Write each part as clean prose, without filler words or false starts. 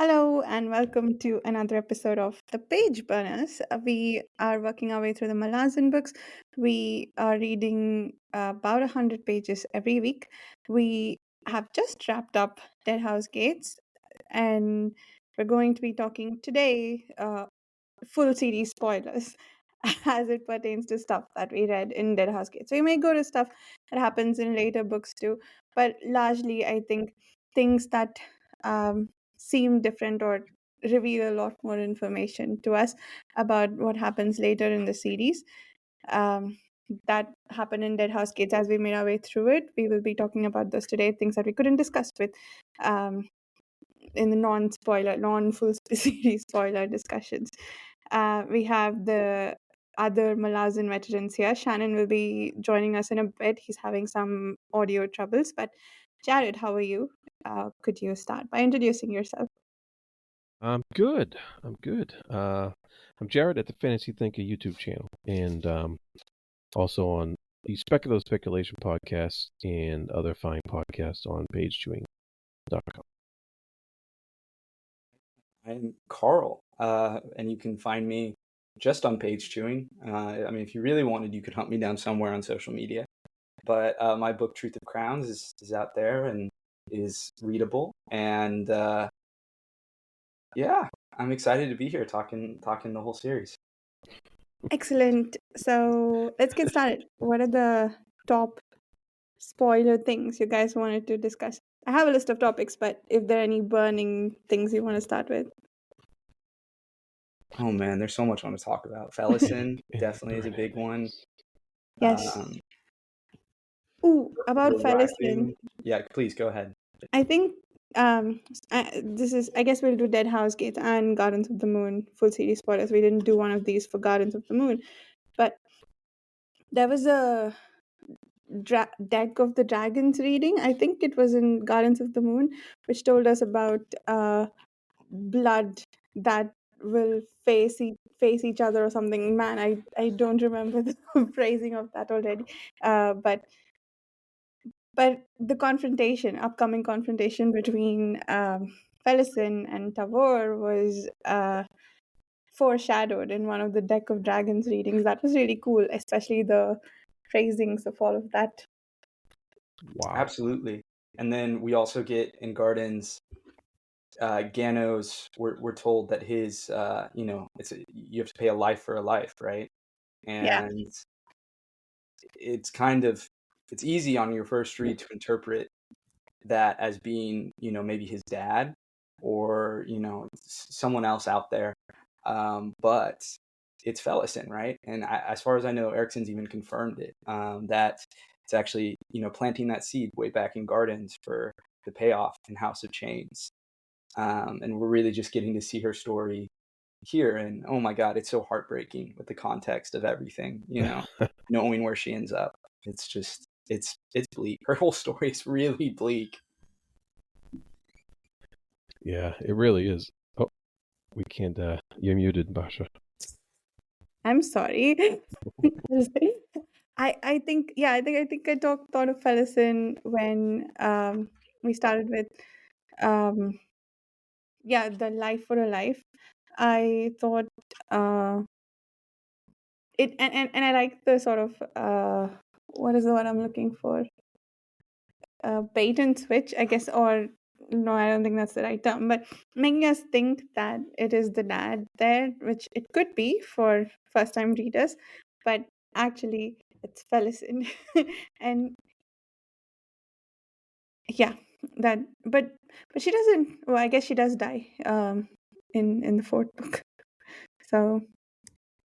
Hello and welcome to another episode of The Page Burners. We are working our way through the Malazan books. We are reading about 100 pages every week. We have just wrapped up Deadhouse Gates, and we're going to be talking today full series spoilers as it pertains to stuff that we read in Deadhouse Gates. So we may go to stuff that happens in later books too, but largely I think things that seem different or reveal a lot more information to us about what happens later in the series. Um, that happened in Deadhouse Gates. As we made our way through it, we will be talking about those today, things that we couldn't discuss with in the non-spoiler, non-full series spoiler discussions. We have the other Malazan veterans here. Shannon will be joining us in a bit. He's having some audio troubles. But Jared, how are you? Could you start by introducing yourself? I'm good. I'm Jared at the Fantasy Thinker YouTube channel, and also on the Speculative Speculation podcast and other fine podcasts on pagechewing.com. I'm Carl, and you can find me just on Page Chewing. If you really wanted, you could hunt me down somewhere on social media. But my book, Truth of Crowns, is out there and is readable. And yeah, I'm excited to be here talking the whole series. Excellent. So let's get started. What are the top spoiler things you guys wanted to discuss? I have a list of topics, but if there are any burning things you want to start with. Oh man, there's so much I want to talk about. Felicin definitely is a big one. Yes. About Felicin. Yeah, please go ahead. I think I guess we'll do Deadhouse Gates and Gardens of the Moon full series spoilers. We didn't do one of these for Gardens of the Moon, but there was a Deck of the Dragons reading. I think it was in Gardens of the Moon, which told us about blood that will face each other or something. Man, I don't remember the phrasing of that already. But the upcoming confrontation between Felicin and Tavor was foreshadowed in one of the Deck of Dragons readings. That was really cool, especially the phrasings of all of that. Wow. Absolutely. And then we also get in Gardens, Gano's, we're told that his, you have to pay a life for a life, right? And it's easy on your first read to interpret that as being, maybe his dad or, someone else out there. But it's Felicin, right? And as far as I know, Erikson's even confirmed it, that it's actually, planting that seed way back in Gardens for the payoff in House of Chains. And we're really just getting to see her story here. And oh my God, it's so heartbreaking with the context of everything, knowing where she ends up. It's just, it's bleak. Her whole story is really bleak. Yeah, it really is. Oh, we can't, you're muted, Basha. I'm sorry. I think I thought of Felicin when we started with the life for a life. I thought it and I like the sort of what is the word I'm looking for? Bait and switch, I guess, or no, I don't think that's the right term, but making us think that it is the dad there, which it could be for first time readers, but actually it's Felicin. And yeah, that but she doesn't, well, I guess she does die in the fourth book. So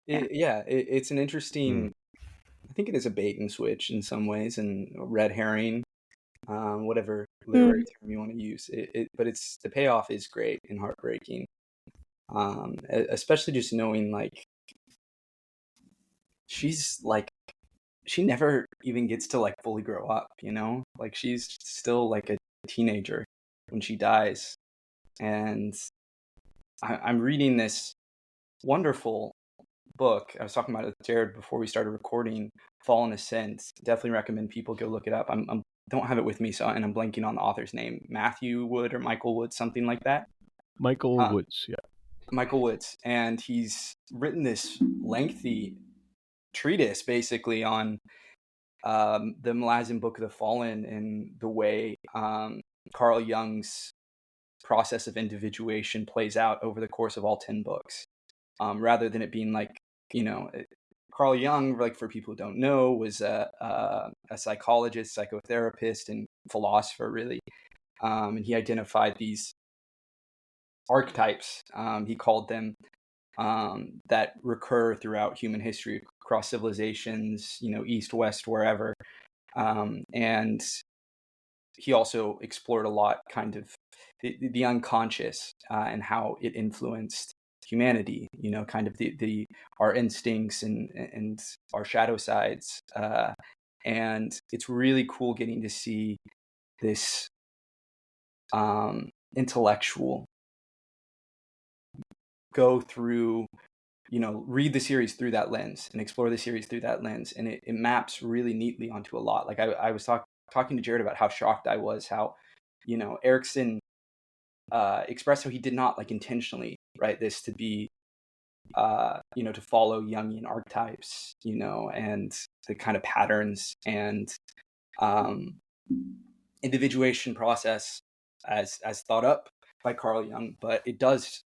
It's an interesting, I think it is a bait and switch in some ways, and a red herring, whatever literary term you want to use. But it's, the payoff is great and heartbreaking, especially just knowing like she's like, she never even gets to like fully grow up, like she's still like a teenager when she dies. And I'm reading this wonderful book. I was talking about it with Jared before we started recording, Fallen Ascent. Definitely recommend people go look it up. I'm don't have it with me, and I'm blanking on the author's name. Matthew Wood or Michael Wood, something like that. Michael Woods, yeah. Michael Woods, and he's written this lengthy treatise basically on the Malazan Book of the Fallen and the way Carl Jung's process of individuation plays out over the course of all 10 books, rather than it being like, Carl Jung, like for people who don't know, was a psychologist, psychotherapist, and philosopher, really. And he identified these archetypes, he called them, that recur throughout human history across civilizations, east, west, wherever. And he also explored a lot kind of the unconscious and how it influenced humanity, kind of our instincts and our shadow sides. And it's really cool getting to see this intellectual go through, read the series through that lens and explore the series through that lens. And it maps really neatly onto a lot. Like I was talking to Jared about how shocked I was, how, Erikson expressed how he did not like intentionally write this to be, to follow Jungian archetypes, and the kind of patterns and individuation process as thought up by Carl Jung, but it does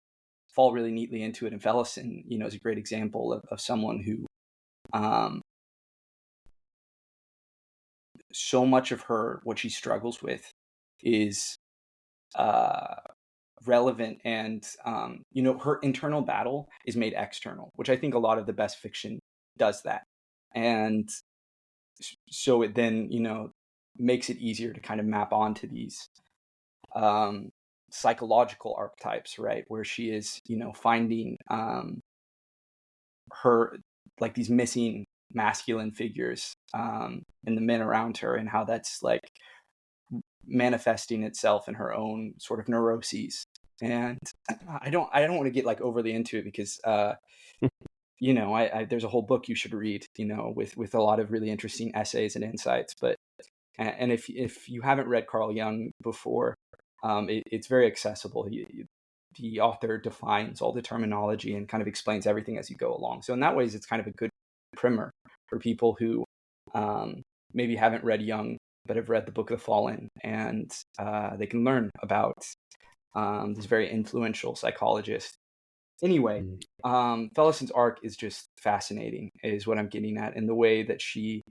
fall really neatly into it. And Felicin, is a great example of someone who, so much of what she struggles with is relevant, and her internal battle is made external, which I think a lot of the best fiction does that. And so it then, makes it easier to kind of map onto these psychological archetypes, right? Where she is, finding her, like, these missing masculine figures and the men around her, and how that's like manifesting itself in her own sort of neuroses. And I don't want to get like overly into it because there's a whole book you should read, with a lot of really interesting essays and insights. But and if you haven't read Carl Jung before, it's very accessible. The author defines all the terminology and kind of explains everything as you go along. So in that ways, it's kind of a good primer for people who maybe haven't read Jung but have read the Book of the Fallen, and they can learn about this very influential psychologist. Anyway, Felicin's arc is just fascinating, is what I'm getting at, in the way that she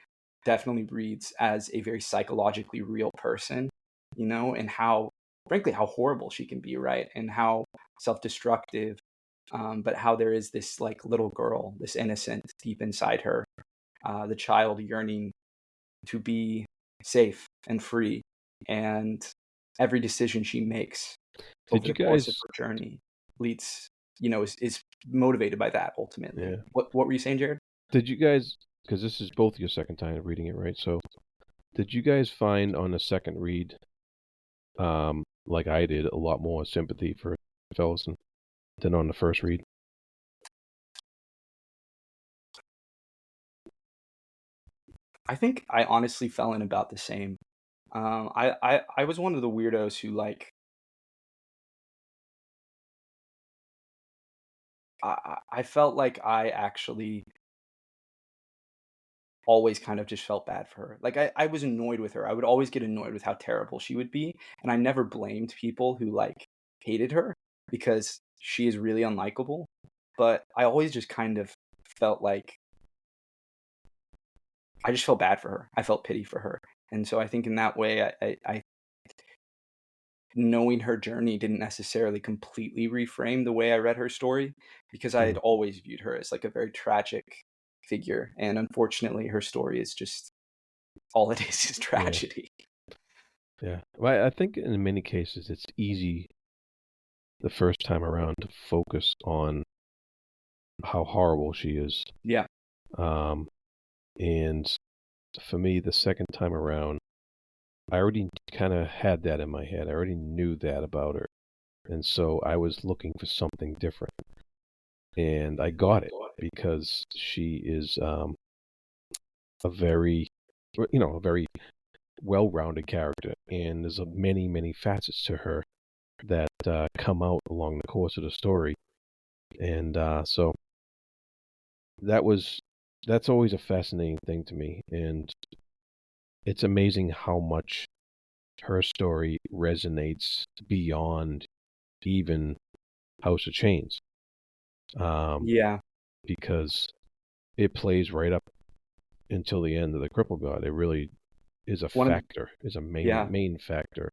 definitely reads as a very psychologically real person, and how, frankly, how horrible she can be, right? And how self-destructive, but how there is this like little girl, this innocent deep inside her, the child yearning to be safe and free, and every decision she makes over the course of her journey leads, is motivated by that ultimately. Yeah. What were you saying, Jared? Did you guys, because this is both your second time reading it, right? So did you guys find on the second read, like I did, a lot more sympathy for Felicin than on the first read? I think I honestly fell in about the same. I was one of the weirdos who, like, I felt like I actually always kind of just felt bad for her. Like, I was annoyed with her. I would always get annoyed with how terrible she would be, and I never blamed people who, like, hated her, because she is really unlikable. But I always just kind of felt like I just felt bad for her. I felt pity for her. And so I think in that way, I knowing her journey didn't necessarily completely reframe the way I read her story, because I had always viewed her as like a very tragic figure. And unfortunately, her story is just, all it is tragedy. Yeah. Well, I think in many cases it's easy the first time around to focus on how horrible she is. Yeah. And for me, the second time around, I already kind of had that in my head. I already knew that about her. And so I was looking for something different. And I got it, because she is a very well-rounded character. And there's many, many facets to her that come out along the course of the story, and so that's always a fascinating thing to me, and it's amazing how much her story resonates beyond even House of Chains, Yeah. because it plays right up until the end of the Cripple God. It really is a One of factor, is a yeah, main factor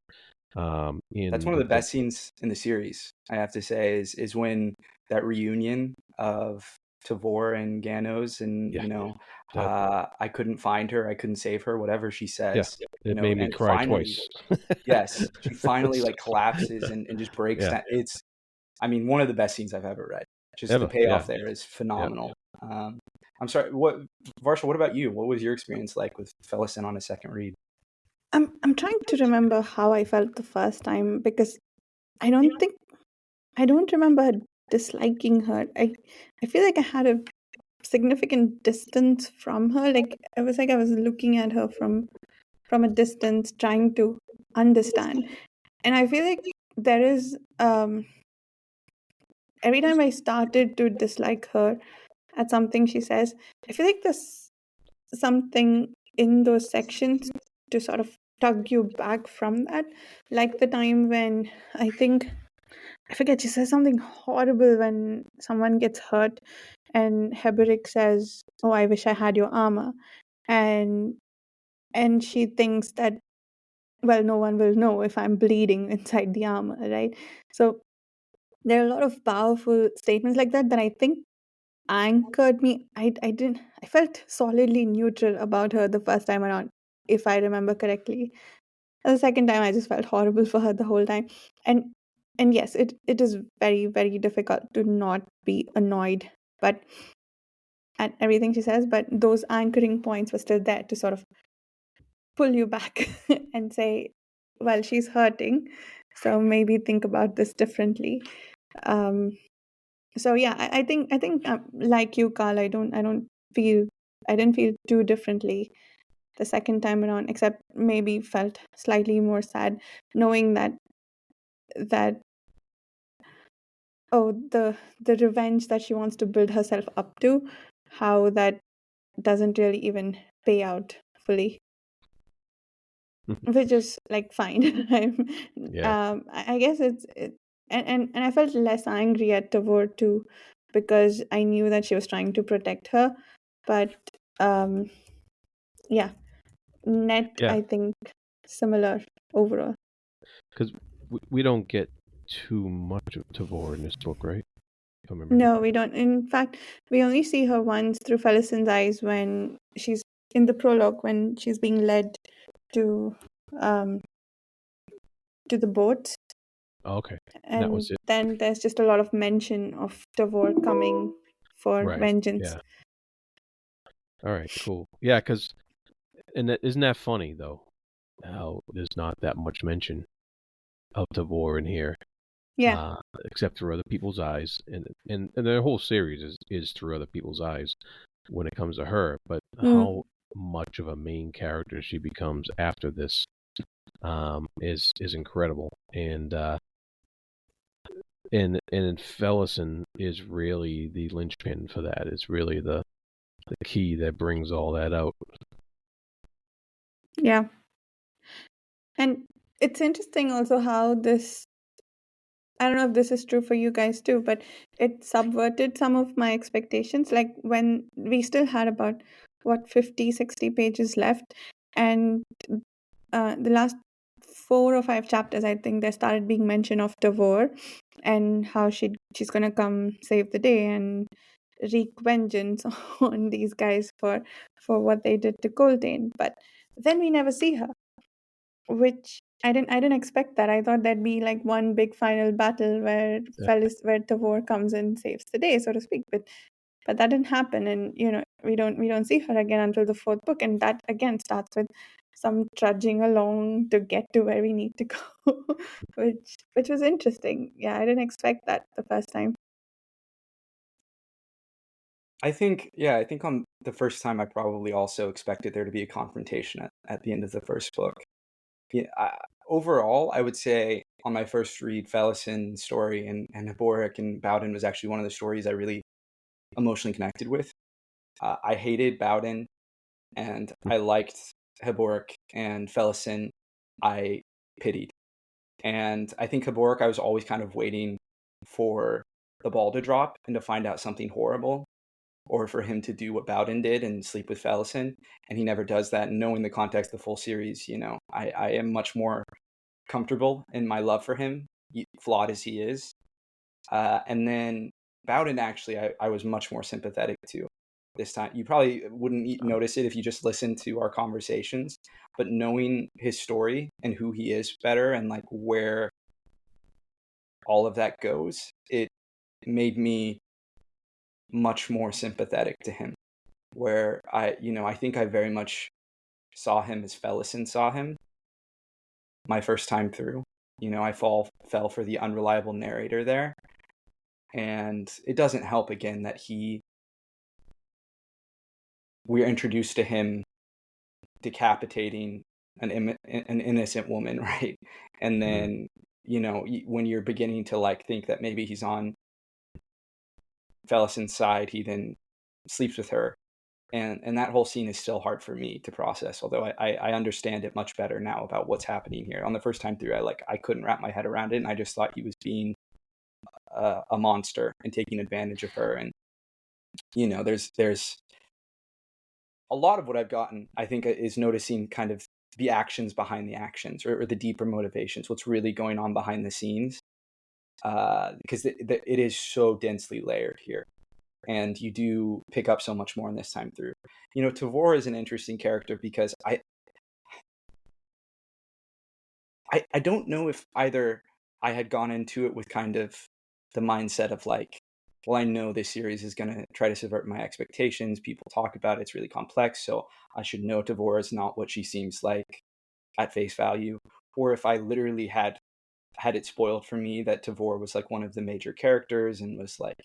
that's in one of the the book. best scenes in the series, I have to say, is when that reunion of Tavor and Ganos, and Yeah, that I couldn't find her, I couldn't save her, whatever she yeah, says, it made me and cry finally, twice. yes, she finally So, like collapses and just breaks yeah, down. It's, I mean, one of the best scenes I've ever read. Just the ever, yeah, payoff there is yeah. phenomenal. I'm sorry, what Varsha, what about you? What was your experience like with Felicin on a second read? I'm trying to remember how I felt the first time because I don't think I don't remember disliking her. I feel like I had a significant distance from her. Like it was like I was looking at her from a distance, trying to understand. And I feel like there is every time I started to dislike her at something she says, I feel like there's something in those sections to sort of tug you back from that. Like the time when I think I forget she says something horrible when someone gets hurt and Heberic says, "Oh, I wish I had your armor." And she thinks that, well, no one will know if I'm bleeding inside the armor, right? So there are a lot of powerful statements like that that I think anchored me. I didn't I felt solidly neutral about her the first time around, if I remember correctly. And the second time I just felt horrible for her the whole time. And yes, it is very, very difficult to not be annoyed but at everything she says, but those anchoring points were still there to sort of pull you back and say, well, she's hurting, so maybe think about this differently. Um, so yeah, I think like you, Carl, feel I didn't feel too differently the second time around, except maybe felt slightly more sad knowing that oh, the revenge that she wants to build herself up to, how that doesn't really even pay out fully, which is like fine. Yeah, I guess and I felt less angry at Tavor too, because I knew that she was trying to protect her. But um, yeah, net yeah, I think similar overall. because we don't get too much of Tavor in this book, right? If I remember No, correctly. we don't. In fact, we only see her once through Felicin's eyes when she's in the prologue when she's being led to um to the boat, Oh, okay, and that and was it. then there's just a lot of mention of Tavor coming for Right. vengeance. Yeah. All right. Cool. Yeah. Because isn't that funny though? How there's not that much mention of Tavor in here, Yeah. uh, except through other people's eyes, and the whole series is through other people's eyes when it comes to her. But Mm. how much of a main character she becomes after this is incredible, and Felicin is really the linchpin for that. It's really the key that brings all that out. Yeah. And it's interesting also how this, I don't know if this is true for you guys too, but it subverted some of my expectations. Like when we still had about, what, 50, 60 pages left. And the last 4 or 5 chapters, I think, there started being mention of Tavor and how she's going to come save the day and wreak vengeance on these guys for what they did to Coltain. But then we never see her, which I didn't expect that. I thought there'd be like one big final battle where Yeah. where Tavor comes and saves the day, so to speak. But that didn't happen, and we don't see her again until the fourth book, and that again starts with some trudging along to get to where we need to go, which was interesting. Yeah, I didn't expect that the first time. I think, yeah, I think on the first time I probably also expected there to be a confrontation at the end of the first book. Yeah, overall, I would say on my first read, Felicin story and Hiboric and Bowden was actually one of the stories I really emotionally connected with. I hated Bowden and I liked Hiboric, and Felicin I pitied. And I think Hiboric, I was always kind of waiting for the ball to drop and to find out something horrible, or for him to do what Bowden did and sleep with Felicin, and he never does that. And knowing the context of the full series, I am much more comfortable in my love for him, flawed as he is. And then Bowden, actually, I was much more sympathetic to this time. You probably wouldn't notice it if you just listened to our conversations, but knowing his story and who he is better and like where all of that goes, it made me much more sympathetic to him, where I think I very much saw him as Felicin saw him my first time through. I fell for the unreliable narrator there. And it doesn't help, again, that we're introduced to him decapitating an innocent woman, right? And then, when you're beginning to like think that maybe he's on Felicin's side, he then sleeps with her. And that whole scene is still hard for me to process, although I understand it much better now about what's happening here. On the first time through, I couldn't wrap my head around it, and I just thought he was being a monster and taking advantage of her. And there's a lot of what I've gotten, I think, is noticing kind of the actions behind the actions, or the deeper motivations, what's really going on behind the scenes, because it is so densely layered here. And you do pick up so much more in this time through. Tavor is an interesting character because I don't know if either I had gone into it with kind of the mindset of like, well, I know this series is going to try to subvert my expectations. People talk about it. It's really complex. So I should know Tavor is not what she seems like at face value. Or if I literally had it spoiled for me that Tavor was like one of the major characters and was like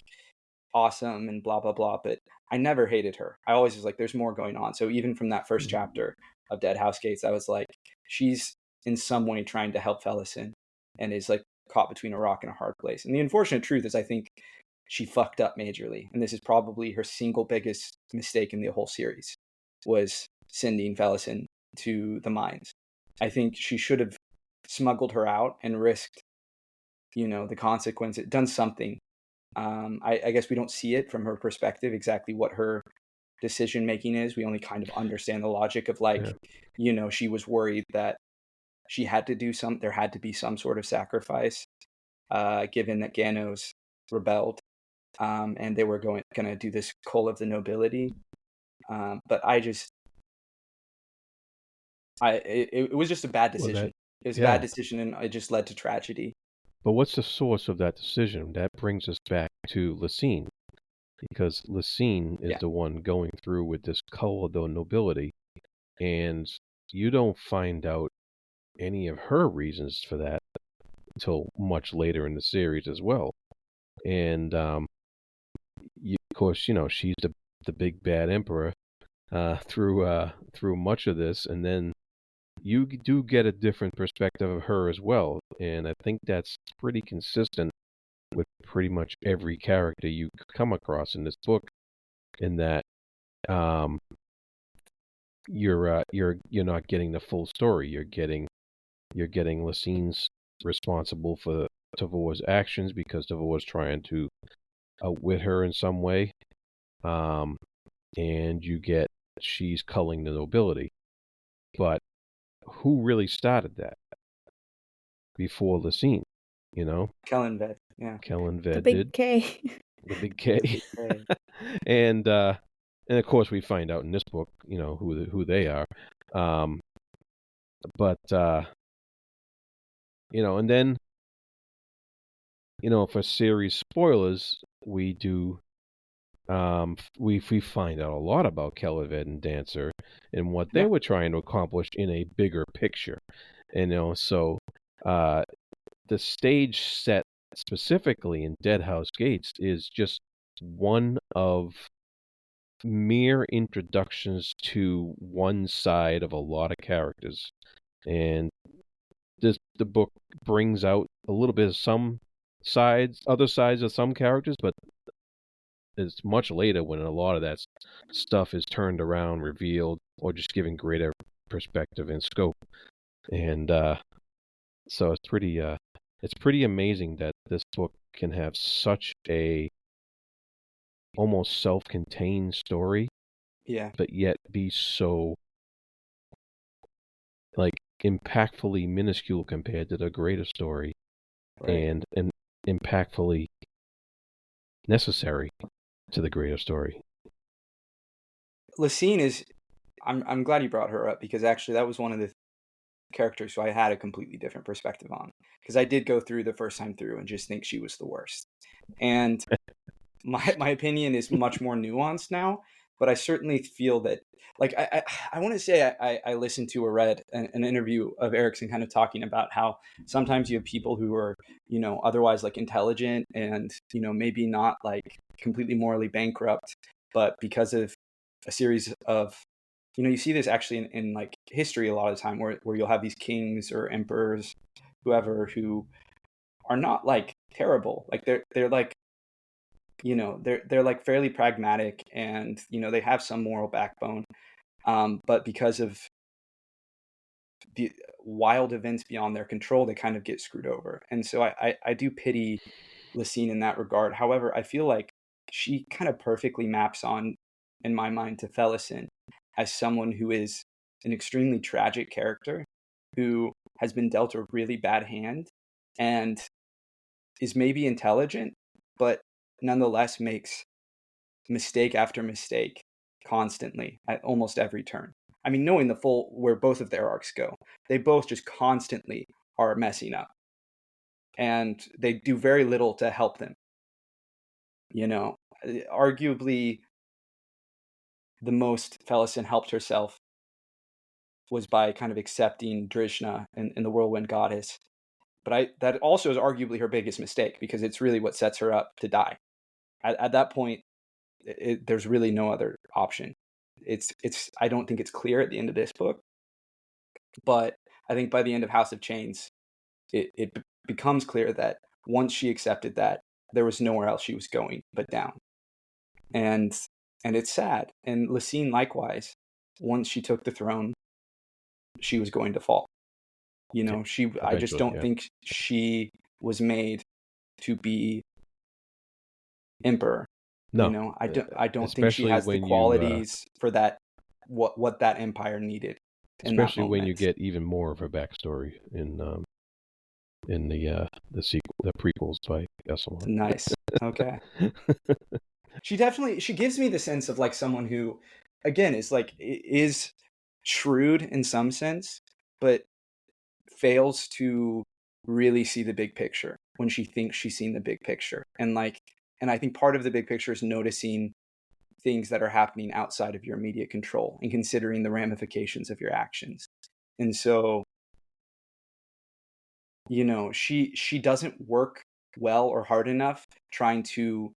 awesome and blah blah blah, but I never hated her. I always was like, there's more going on. So even from that first chapter of Deadhouse Gates, I was like, she's in some way trying to help Felicin and is like caught between a rock and a hard place. And the unfortunate truth is, I think she fucked up majorly, and this is probably her single biggest mistake in the whole series, was sending Felicin to the mines. I think she should have smuggled her out and risked the consequence, done something. I guess we don't see it from her perspective exactly what her decision making is. We only kind of understand the logic of like, she was worried that she had to do there had to be some sort of sacrifice, given that Ganos rebelled, and they were going to do this Call of the Nobility. But it was just a bad decision. It was a bad decision, and it just led to tragedy. But what's the source of that decision? That brings us back to Lysene, because Lysene is the one going through with this Call of the Nobility, and you don't find out any of her reasons for that until much later in the series as well. And of course, she's the big bad emperor through much of this, and then you do get a different perspective of her as well. And I think that's pretty consistent with pretty much every character you come across in this book, in that you're not getting the full story. You're getting Lysene's responsible for Tavor's actions because Tavor's trying to outwit her in some way, and you get she's culling the nobility. But who really started that before Lysene? Kellanved, yeah. Kellanved the big did. K. The big K. And of course we find out in this book, who they are. But and then for series spoilers, we do we find out a lot about Kellanved and Dancer and what they were trying to accomplish in a bigger picture. So the stage set specifically in Deadhouse Gates is just one of mere introductions to one side of a lot of characters, and the book brings out a little bit of some other sides of some characters, but it's much later when a lot of that stuff is turned around, revealed, or just given greater perspective and scope. And so it's pretty amazing that this book can have such a almost self-contained story, but yet be so like impactfully minuscule compared to the greater story, and impactfully necessary to the greater story. Lysene is, I'm glad you brought her up, because actually that was one of the characters who I had a completely different perspective on, because I did go through the first time through and just think she was the worst. And my opinion is much more nuanced now, but I certainly feel that, like, I want to say I listened to or read an interview of Erikson kind of talking about how sometimes you have people who are, otherwise like intelligent and, maybe not like completely morally bankrupt, but because of a series of, you see this actually in like history a lot of the time where you'll have these kings or emperors, whoever, who are not like terrible. Like they're like, they're like fairly pragmatic, and they have some moral backbone, but because of the wild events beyond their control, they kind of get screwed over. And so I do pity Lysene in that regard. However, I feel like she kind of perfectly maps on, in my mind, to Felicin as someone who is an extremely tragic character who has been dealt a really bad hand and is maybe intelligent, but nonetheless makes mistake after mistake constantly at almost every turn. I mean, knowing the full where both of their arcs go, they both just constantly are messing up, and they do very little to help them. Arguably the most Felicin helped herself was by kind of accepting Drishna in the Whirlwind Goddess. But that also is arguably her biggest mistake, because it's really what sets her up to die. At that point, there's really no other option. It's I don't think it's clear at the end of this book, but I think by the end of House of Chains, it becomes clear that once she accepted that, there was nowhere else she was going but down. And it's sad. And Lysene, likewise, once she took the throne, she was going to fall. I just don't think she was made to be emperor. No, I don't think she has the qualities for that, what that empire needed. Especially when you get even more of her backstory in the sequel, the prequels by Esselman. Nice. Okay. She gives me the sense of like someone who, again, is shrewd in some sense, but fails to really see the big picture when she thinks she's seen the big picture. And I think part of the big picture is noticing things that are happening outside of your immediate control and considering the ramifications of your actions. And so, she doesn't work well or hard enough trying to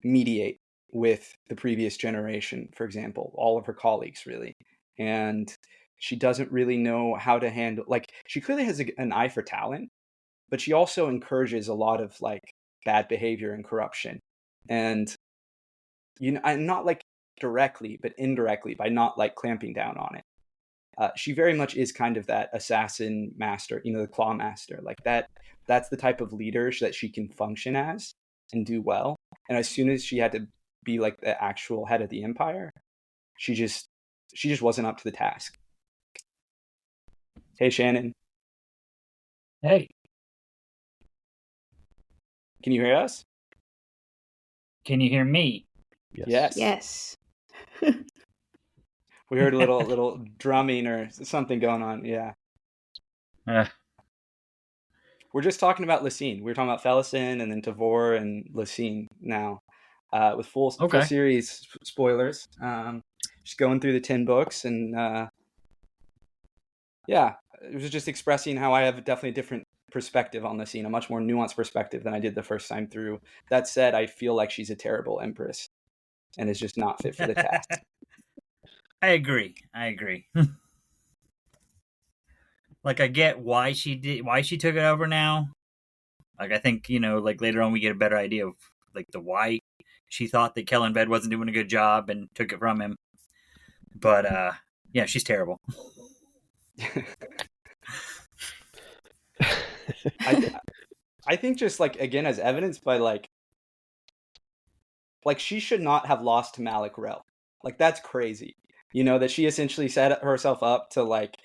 mediate with the previous generation, for example, all of her colleagues, really. And she doesn't really know how to handle, like, she clearly has an eye for talent, but she also encourages a lot of like bad behavior and corruption. And I'm not like directly, but indirectly, by not like clamping down on it. She very much is kind of that assassin master, the claw master, like that. That's the type of leader that she can function as and do well. And as soon as she had to be like the actual head of the empire, she just wasn't up to the task. Hey, Shannon. Hey. Can you hear us? Can you hear me? Yes. We heard a little drumming or something going on. Yeah. We're just talking about Lysene. We're talking about Felicin and then Tavor and Lysene now, with full series spoilers. Just going through the 10 books, and it was just expressing how I have definitely a different perspective on Lysene, a much more nuanced perspective than I did the first time through. That said, I feel like she's a terrible empress and is just not fit for the task. I agree. Like, I get why she took it over now. Like, I think, like later on we get a better idea of like the why she thought that Kellen Bed wasn't doing a good job and took it from him. But yeah, she's terrible. I think just like, again, as evidenced by like she should not have lost to Malick Rel. Like, that's crazy. That she essentially set herself up to like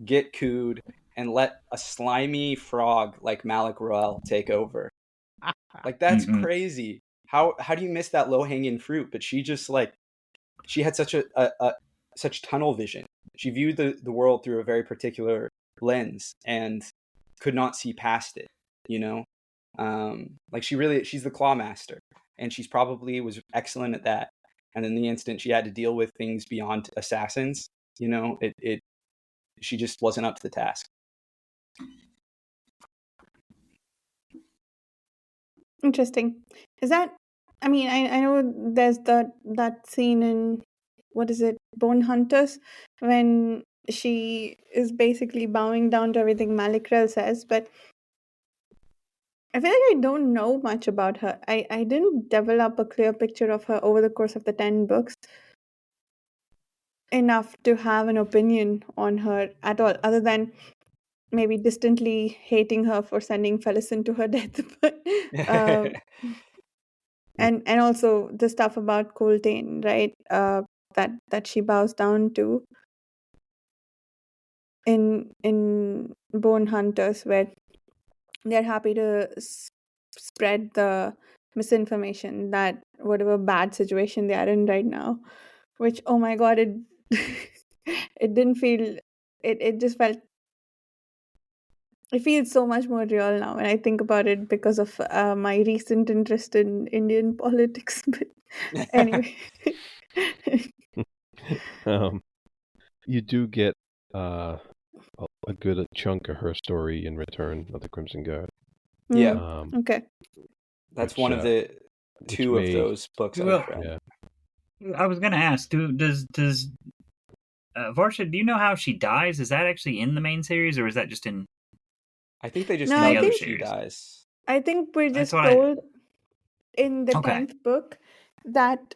get cooed and let a slimy frog like Malick Rel take over. Like, that's crazy. How do you miss that low hanging fruit? But she just like, she had such such tunnel vision. She viewed the world through a very particular lens and could not see past it. Like, she's the claw master, and she's probably was excellent at that. And in the instant she had to deal with things beyond assassins, she just wasn't up to the task. Interesting. Is that? I mean, I know there's that scene in, what is it, Bone Hunters, when she is basically bowing down to everything Malick Rel says, but I feel like I don't know much about her. I didn't develop a clear picture of her over the course of the 10 books enough to have an opinion on her at all, other than maybe distantly hating her for sending Felicin to her death. But and also the stuff about Coltain, right? That she bows down to in Bone Hunters, where they're happy to spread the misinformation that whatever bad situation they are in right now, which, oh my god, it it didn't feel, it just felt, it feels so much more real now when I think about it because of my recent interest in Indian politics. But anyway. You do get a good chunk of her story in Return of the Crimson Guard. Yeah. Okay. That's one of the two of those books I've read. Yeah. I was going to ask, does Varsha, do you know how she dies? Is that actually in the main series, or is that just in? I think they just know that she dies. I think we're just told in the 10th book that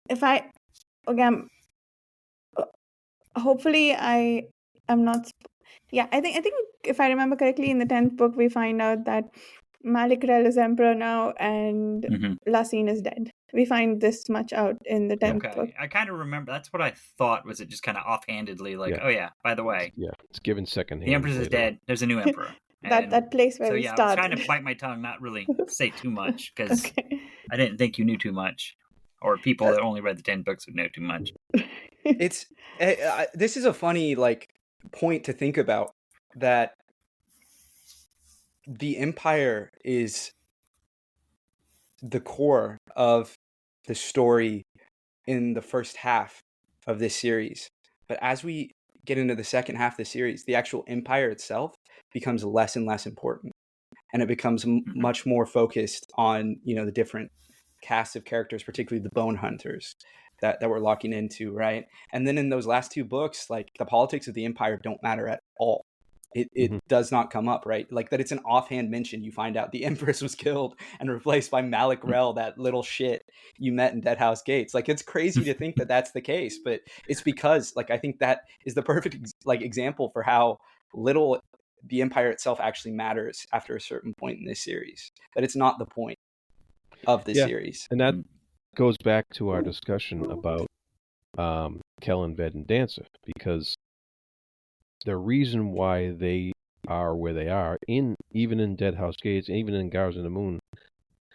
if I, again, hopefully I am not. Yeah, I think if I remember correctly, in the 10th book we find out that Malick Rel is emperor now, and Lysene is dead. We find this much out in the 10th book. I kind of remember. That's what I thought. Was it just kind of offhandedly, like, oh yeah, by the way, it's given secondhand. The Empress is dead. There's a new emperor. that place where we started. I was trying to bite my tongue, not really say too much, because I didn't think you knew too much, or people that only read the 10 books would know too much. It's this is a funny point to think about, that the Empire is the core of the story in the first half of this series. But as we get into the second half of the series, the actual Empire itself becomes less and less important. And it becomes much more focused on, the different casts of characters, particularly the Bone Hunters that we're locking into, right? And then in those last two books, the politics of the Empire don't matter at all. It does not come up, right? Like, that it's an offhand mention. You find out the Empress was killed and replaced by Malick Rel, that little shit you met in Deadhouse Gates. It's crazy to think that that's the case, but it's because, I think that is the perfect example for how little the Empire itself actually matters after a certain point in this series. That it's not the point of the series. And that goes back to our discussion about Kellen, Ved, and Dancer, because the reason why they are where they are, even in Deadhouse Gates, even in Guards of the Moon,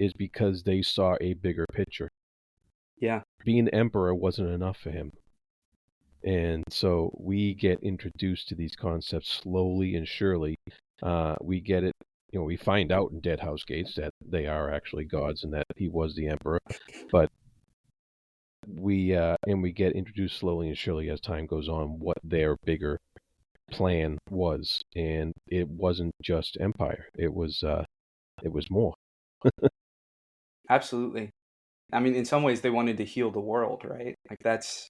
is because they saw a bigger picture. Yeah. Being emperor wasn't enough for him. And so we get introduced to these concepts slowly and surely. We get it, we find out in Deadhouse Gates that they are actually gods and that he was the emperor. But we get introduced slowly and surely as time goes on what their bigger plan was, and it wasn't just empire. It was more. Absolutely. I mean, in some ways they wanted to heal the world, right? That's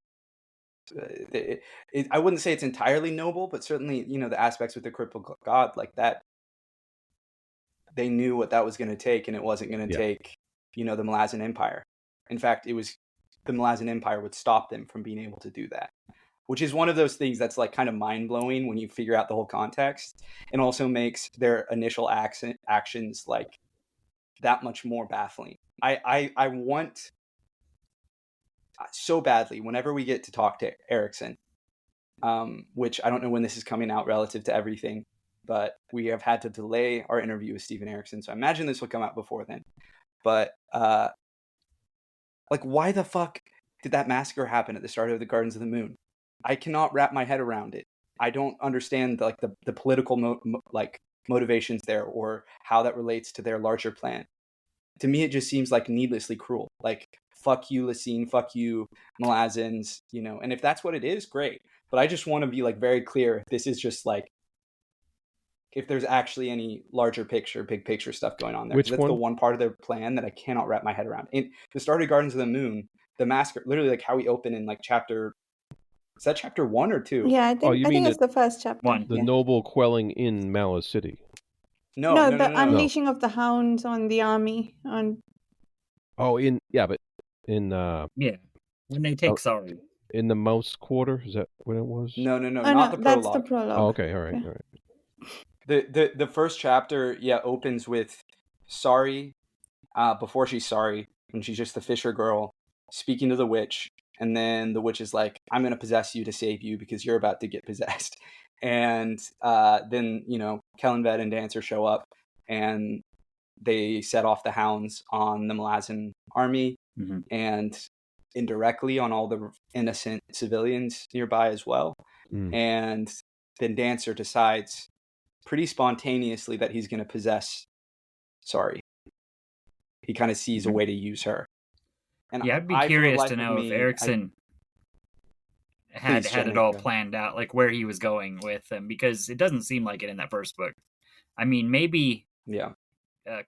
I wouldn't say it's entirely noble, but certainly, the aspects with the crippled god like that, they knew what that was going to take, and it wasn't going to take, the Malazan Empire. In fact, it was the Malazan Empire would stop them from being able to do that, which is one of those things that's like kind of mind-blowing when you figure out the whole context, and also makes their initial actions like that much more baffling. I want so badly, whenever we get to talk to Erikson, which I don't know when this is coming out relative to everything, but we have had to delay our interview with Stephen Erikson, so I imagine this will come out before then. But like, why the fuck did that massacre happen at the start of the Gardens of the Moon? I cannot wrap my head around it. I don't understand the political motivations there, or how that relates to their larger plan. To me, it just seems like needlessly cruel. Like, fuck you, Lysene, fuck you, Malazans, and if that's what it is, great. But I just want to be like very clear if this is just like, if there's actually any larger picture, big picture stuff going on there. Which that's one? the one part of their plan that I cannot wrap my head around. In the start of Gardens of the Moon, the massacre, literally like how we open in like chapter, is that chapter 1 or 2? Yeah, I think it's the first chapter. One. The noble quelling in Malice City. No. The unleashing of the hounds on the army. But in when they take Sorry. In the Mouse Quarter, is that what it was? No, not the prologue. That's the prologue. Oh, okay, all right. The first chapter, opens with Sorry, before she's Sorry, when she's just the fisher girl, speaking to the witch, and then the witch is like, I'm going to possess you to save you because you're about to get possessed. And then, Kellenved and Dancer show up, and they set off the hounds on the Malazan army, and indirectly on all the innocent civilians nearby as well. And then Dancer decides pretty spontaneously that he's going to possess Sorry. He kind of sees a way to use her. And I'd be curious to know if Erikson had it all planned out, like where he was going with them, because it doesn't seem like it in that first book. I mean, maybe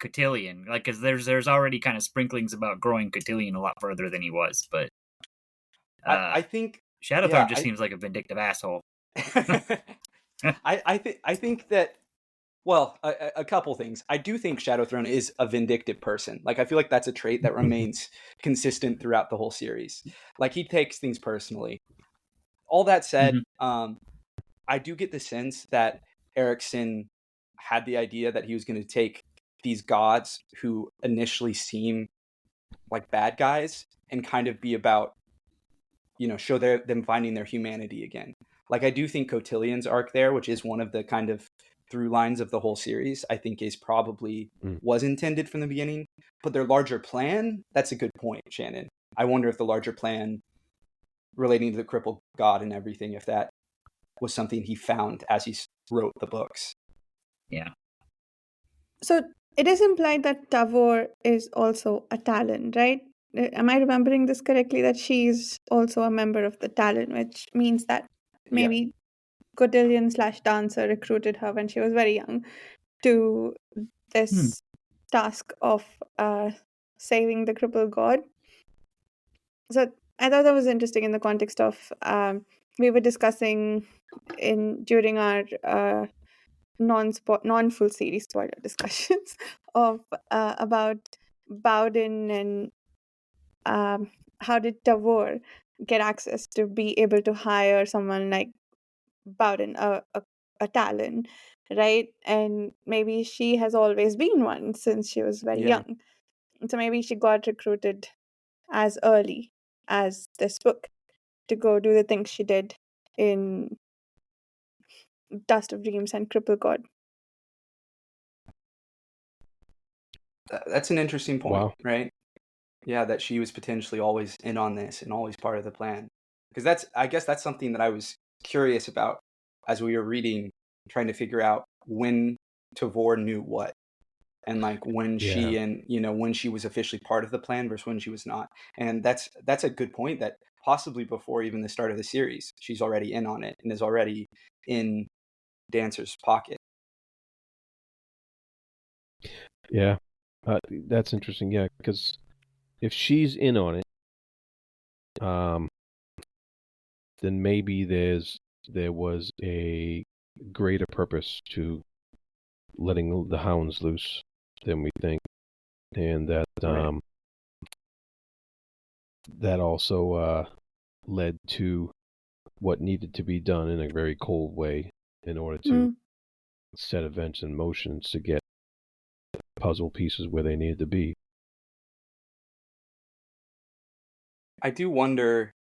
Cotillion, like, because there's already kind of sprinklings about growing Cotillion a lot further than he was, but I think Shadowthorn just seems like a vindictive asshole. I think that, well, a couple things. I do think Shadowthrone is a vindictive person. Like, I feel like that's a trait that remains consistent throughout the whole series. Like, he takes things personally. All that said, I do get the sense that Erikson had the idea that he was going to take these gods who initially seem like bad guys and kind of be about, show them finding their humanity again. Like, I do think Cotillion's arc there, which is one of the kind of through lines of the whole series, I think is probably was intended from the beginning. But their larger plan, that's a good point, Shannon. I wonder if the larger plan relating to the crippled god and everything, if that was something he found as he wrote the books. Yeah. So it is implied that Tavor is also a Talon, right? Am I remembering this correctly? That she's also a member of the Talon, which means that maybe Cotillion / Dancer recruited her when she was very young to this task of saving the crippled god. So I thought that was interesting in the context of we were discussing during our non-full series spoiler discussions of about Bowden and how did Tavor get access to be able to hire someone like Bowden, a Talon, right? And maybe she has always been one since she was very young. So maybe she got recruited as early as this book to go do the things she did in Dust of Dreams and Cripple God. That's an interesting point, right? Yeah, that she was potentially always in on this and always part of the plan. Because I guess that's something that I was curious about as we were reading, trying to figure out when Tavor knew what, and like when she and when she was officially part of the plan versus when she was not. And that's a good point, that possibly before even the start of the series, she's already in on it and is already in Dancer's pocket. Yeah, that's interesting. Yeah, because if she's in on it, then maybe there was a greater purpose to letting the hounds loose than we think, and that Right. that also led to what needed to be done in a very cold way in order to Mm. set events in motion to get puzzle pieces where they needed to be. I do wonder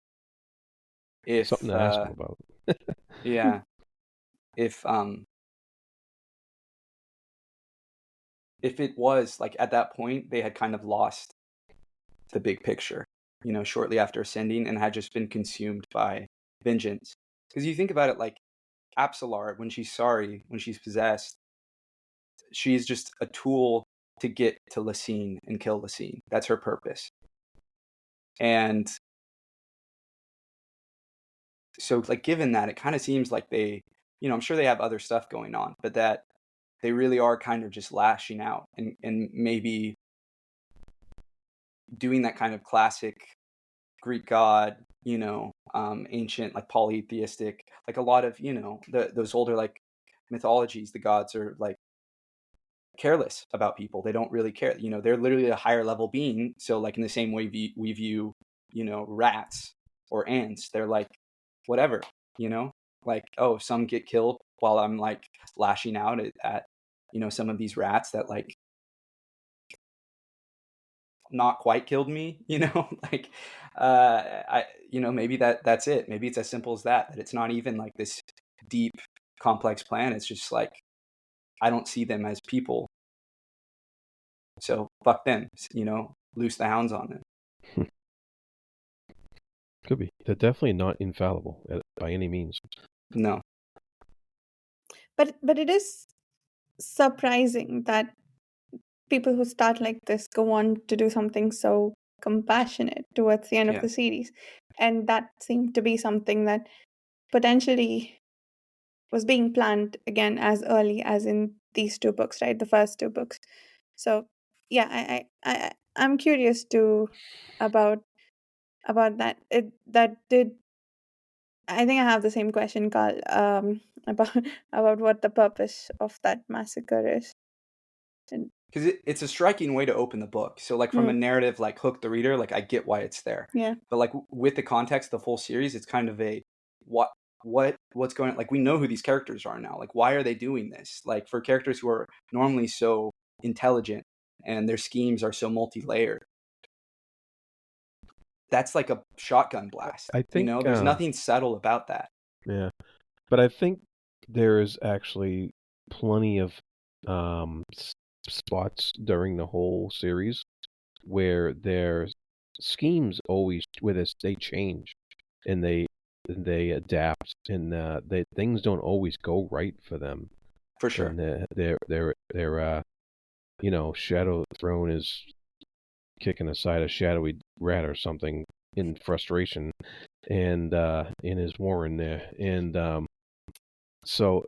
if Something to ask them about. yeah, if it was like at that point they had kind of lost the big picture, shortly after ascending, and had just been consumed by vengeance. Because you think about it, like Apsalar, when she's sorry, when she's possessed, she's just a tool to get to Lysene and kill Lysene. That's her purpose. And so, like, given that, it kind of seems like they, I'm sure they have other stuff going on, but that they really are kind of just lashing out and maybe doing that kind of classic Greek god, ancient, like polytheistic, like a lot of, those older like mythologies, the gods are like careless about people. They don't really care. They're literally a higher level being. So like in the same way we view, rats or ants, they're like, whatever, like, oh, some get killed while I'm like lashing out at some of these rats that like not quite killed me, like, maybe that's it. Maybe it's as simple as that it's not even like this deep, complex plan. It's just like, I don't see them as people. So fuck them, loose the hounds on them. Could be. They're definitely not infallible by any means. No. But it is surprising that people who start like this go on to do something so compassionate towards the end of Yeah. the series. And that seemed to be something that potentially was being planned again as early as in these two books, right? The first two books. So yeah, I'm curious too about that. That did, I think I have the same question, Carl, about what the purpose of that massacre is. And, Because it's a striking way to open the book. So like from a narrative, like hook the reader, like I get why it's there. yeah. But like with the context, the full series, it's kind of a what's going on? Like we know who these characters are now. Like why are they doing this? Like for characters who are normally so intelligent and their schemes are so multi-layered, that's like a shotgun blast. I think there's nothing subtle about that. Yeah, but I think there is actually plenty of spots during the whole series where their schemes always they change and they adapt and things don't always go right for them. For sure. And their Shadow Throne is kicking aside a shadowy rat or something in frustration, and in his warren there, and so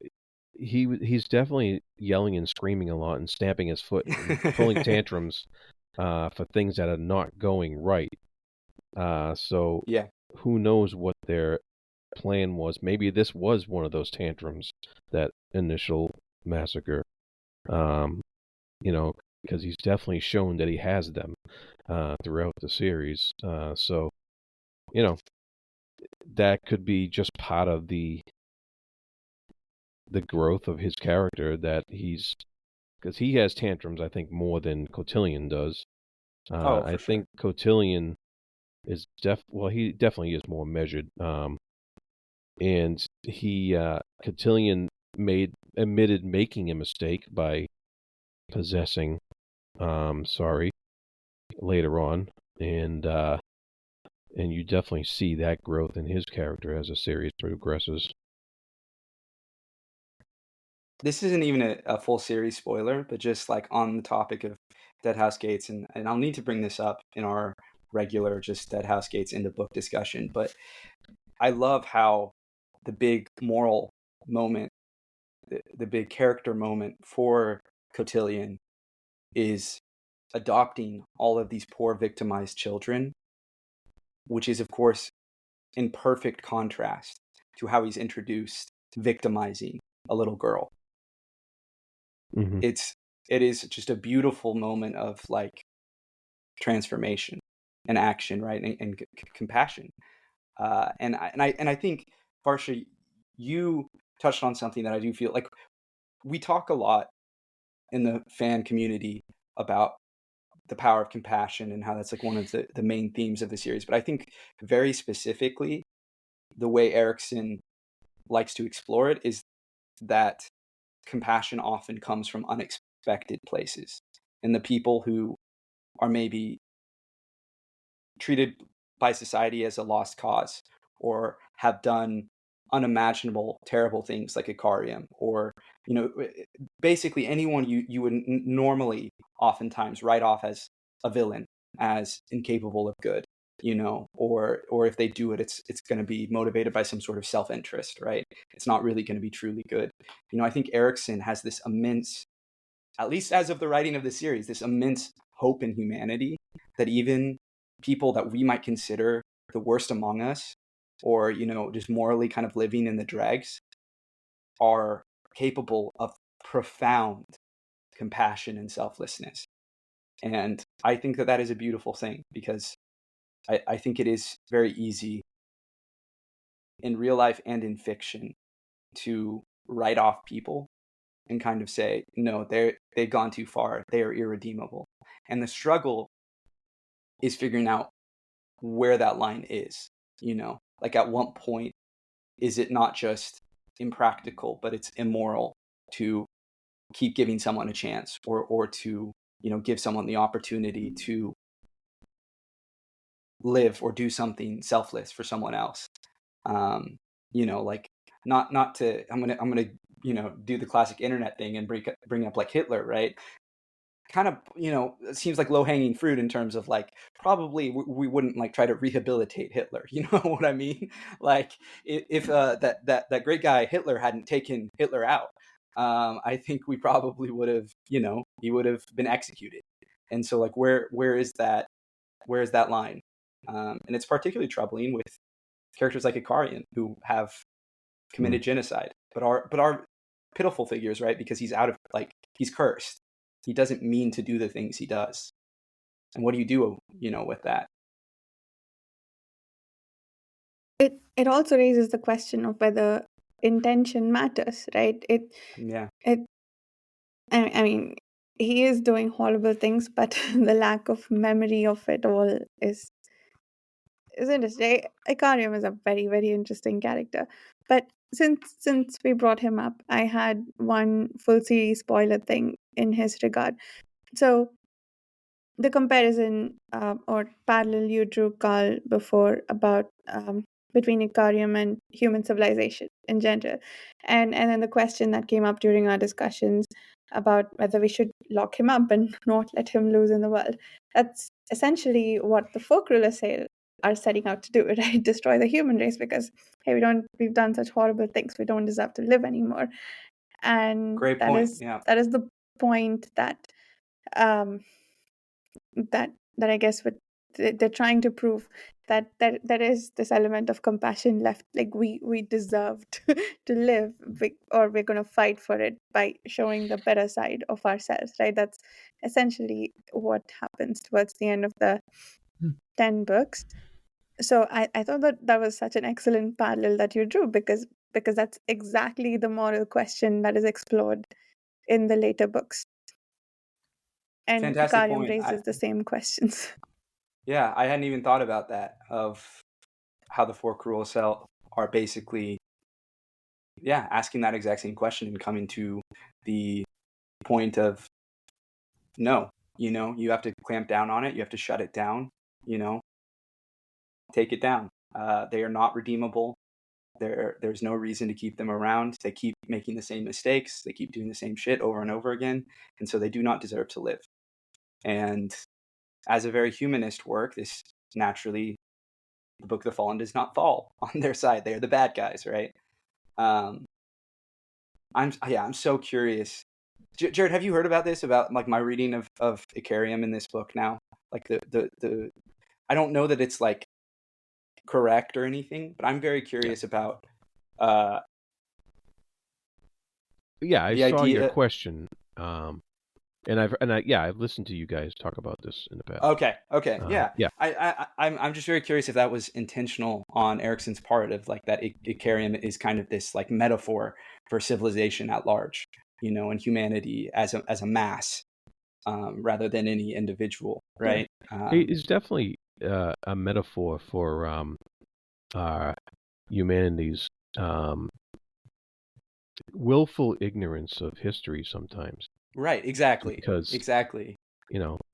he's definitely yelling and screaming a lot and stamping his foot and pulling tantrums for things that are not going right. So yeah, who knows what their plan was? Maybe this was one of those tantrums, that initial massacre. Because he's definitely shown that he has them throughout the series. So, that could be just part of the growth of his character, that because he has tantrums, I think, more than Cotillion does. I think Cotillion is he definitely is more measured. And Cotillion admitted making a mistake by possessing Sorry later on, and you definitely see that growth in his character as the series progresses. This isn't even a full series spoiler, but just like on the topic of Deadhouse Gates, and I'll need to bring this up in our regular just Deadhouse Gates into book discussion, but I love how the big moral moment, the big character moment for Cotillion is adopting all of these poor victimized children, which is of course in perfect contrast to how he's introduced victimizing a little girl. Mm-hmm. It is just a beautiful moment of like transformation and action, right, and compassion. And I think, Varsha, you touched on something that I do feel like we talk a lot in the fan community about the power of compassion and how that's like one of the main themes of the series. But I think very specifically, the way Erikson likes to explore it is that compassion often comes from unexpected places, and the people who are maybe treated by society as a lost cause, or have done unimaginable terrible things like Ikariam, or basically anyone you would normally oftentimes write off as a villain, as incapable of good, or if they do it, it's going to be motivated by some sort of self-interest, right? It's not really going to be truly good. I think Erikson has this immense, at least as of the writing of the series, this immense hope in humanity, that even people that we might consider the worst among us, or just morally kind of living in the dregs, are capable of profound compassion and selflessness. And I think that is a beautiful thing, because I think it is very easy in real life and in fiction to write off people and kind of say, no, they've gone too far, they are irredeemable. And the struggle is figuring out where that line is, like at what point is it not just impractical, but it's immoral to keep giving someone a chance, or to give someone the opportunity to live or do something selfless for someone else. Like not to, I'm gonna do the classic internet thing and bring up like Hitler, right? Kind of, it seems like low-hanging fruit in terms of like, probably we wouldn't like try to rehabilitate Hitler, you know what I mean? Like if that great guy Hitler hadn't taken Hitler out, I think we probably would have, he would have been executed. And so like where is that line? And it's particularly troubling with characters like Ikarian, who have committed genocide, but are pitiful figures, right? Because he's he's cursed. He doesn't mean to do the things he does. And what do you do, with that? It also raises the question of whether intention matters, right? Yeah. I mean, he is doing horrible things, but the lack of memory of it all is interesting. Ikariam is a very, very interesting character. But since we brought him up, I had one full series spoiler thing in his regard. So the comparison or parallel you drew, Carl, before about between Ikariam and human civilization in general, and then the question that came up during our discussions about whether we should lock him up and not let him loose in the world. That's essentially what the folk rulers are setting out to do, right? Destroy the human race, because hey, we've done such horrible things, we don't deserve to live anymore. And Great that point. is Yeah. the point that um that I guess what they're trying to prove, that there is this element of compassion left, like we deserved to live, or we're going to fight for it by showing the better side of ourselves, right? That's essentially what happens towards the end of the 10 books. So I thought that was such an excellent parallel that you drew, because that's exactly the moral question that is explored in the later books. And Fantastic Ikariam point. raises the same questions. Yeah, I hadn't even thought about that, of how the four cruel cell are basically, asking that exact same question and coming to the point of, no, you have to clamp down on it. You have to shut it down, take it down. They are not redeemable. There's no reason to keep them around. They keep making the same mistakes. They keep doing the same shit over and over again. And so they do not deserve to live. And as a very humanist work, this naturally, the Book of the Fallen does not fall on their side. They are the bad guys, right? I'm so curious. Jared, have you heard about this? About like my reading of Ikariam in this book now? Like the I don't know that it's like correct or anything, but I'm very curious about I the saw your idea. question. I've listened to you guys talk about this in the past. Okay. Yeah. Yeah. I'm just very curious if that was intentional on Erikson's part, of like that Icarium is kind of this like metaphor for civilization at large, and humanity as a mass, rather than any individual, right? It is definitely a metaphor for humanity's willful ignorance of history sometimes. Right. Exactly.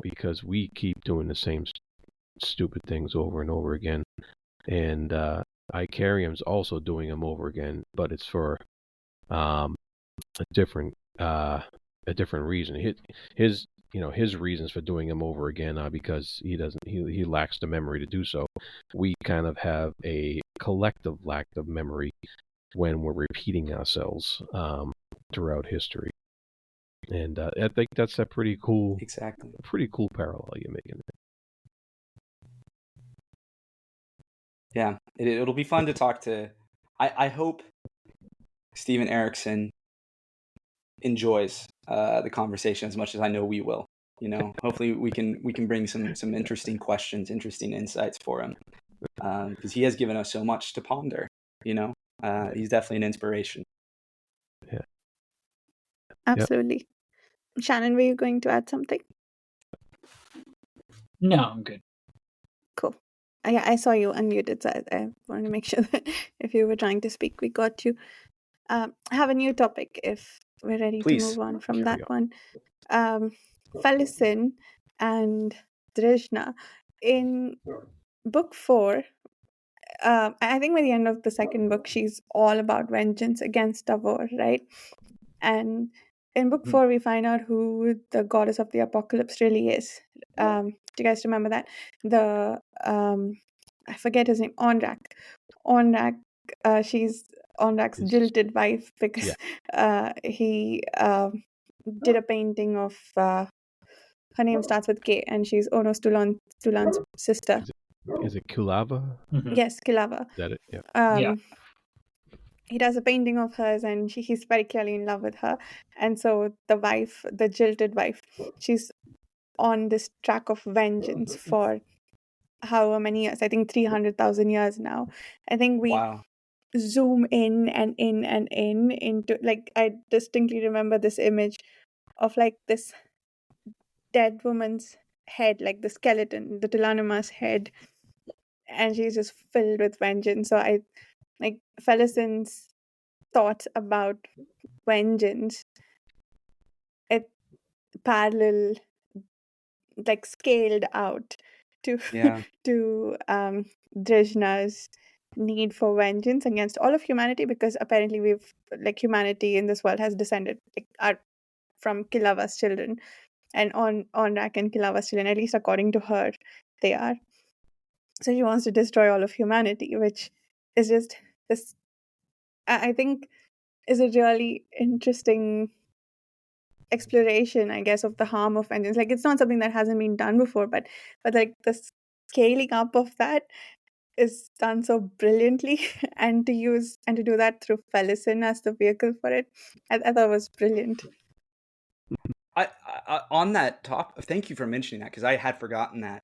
Because we keep doing the same stupid things over and over again, and Icarium's also doing them over again, but it's for a different reason. His reasons for doing them over again are because he lacks the memory to do so. We kind of have a collective lack of memory when we're repeating ourselves throughout history. And I think that's a pretty cool parallel you're making. Yeah, it'll be fun to talk to. I hope Steven Erikson enjoys the conversation as much as I know we will. Hopefully we can bring some interesting questions, interesting insights for him, because he has given us so much to ponder. He's definitely an inspiration. Yeah, absolutely. Yep. Shannon, were you going to add something? No, I'm good. Cool. I saw you unmuted, so I wanted to make sure that if you were trying to speak, we got you. I have a new topic if we're ready to move on from that one. Felicin and Drishna. In book 4, I think by the end of the second book, she's all about vengeance against Tavor, right? And in book 4, we find out who the goddess of the apocalypse really is. Do you guys remember that? I forget his name, Onrak. She's Onrak's jilted wife, because he did a painting of her name starts with K, and she's Onos Tulan's sister. Is it Kulava? Mm-hmm. Yes, Kulava. Is that it? Yeah. He does a painting of hers, and he's very clearly in love with her. And so the wife, the jilted wife, she's on this track of vengeance for however many years. I think 300,000 years now. I think we zoom in and in and into, like, I distinctly remember this image of like this dead woman's head, like the skeleton, the Tilanima's head, and she's just filled with vengeance. So I like Felicin's thoughts about vengeance, it parallel, like scaled out to Drishna's need for vengeance against all of humanity, because apparently humanity in this world has descended from Kilava's children, and Onrak and Kilava's children, at least according to her, they are. So she wants to destroy all of humanity, which is just this, I think, is a really interesting exploration, I guess, of the harm of vengeance. Like, it's not something that hasn't been done before, but like the scaling up of that is done so brilliantly, and to do that through Felicin as the vehicle for it, I thought it was brilliant. I on that top, thank you for mentioning that, because I had forgotten that,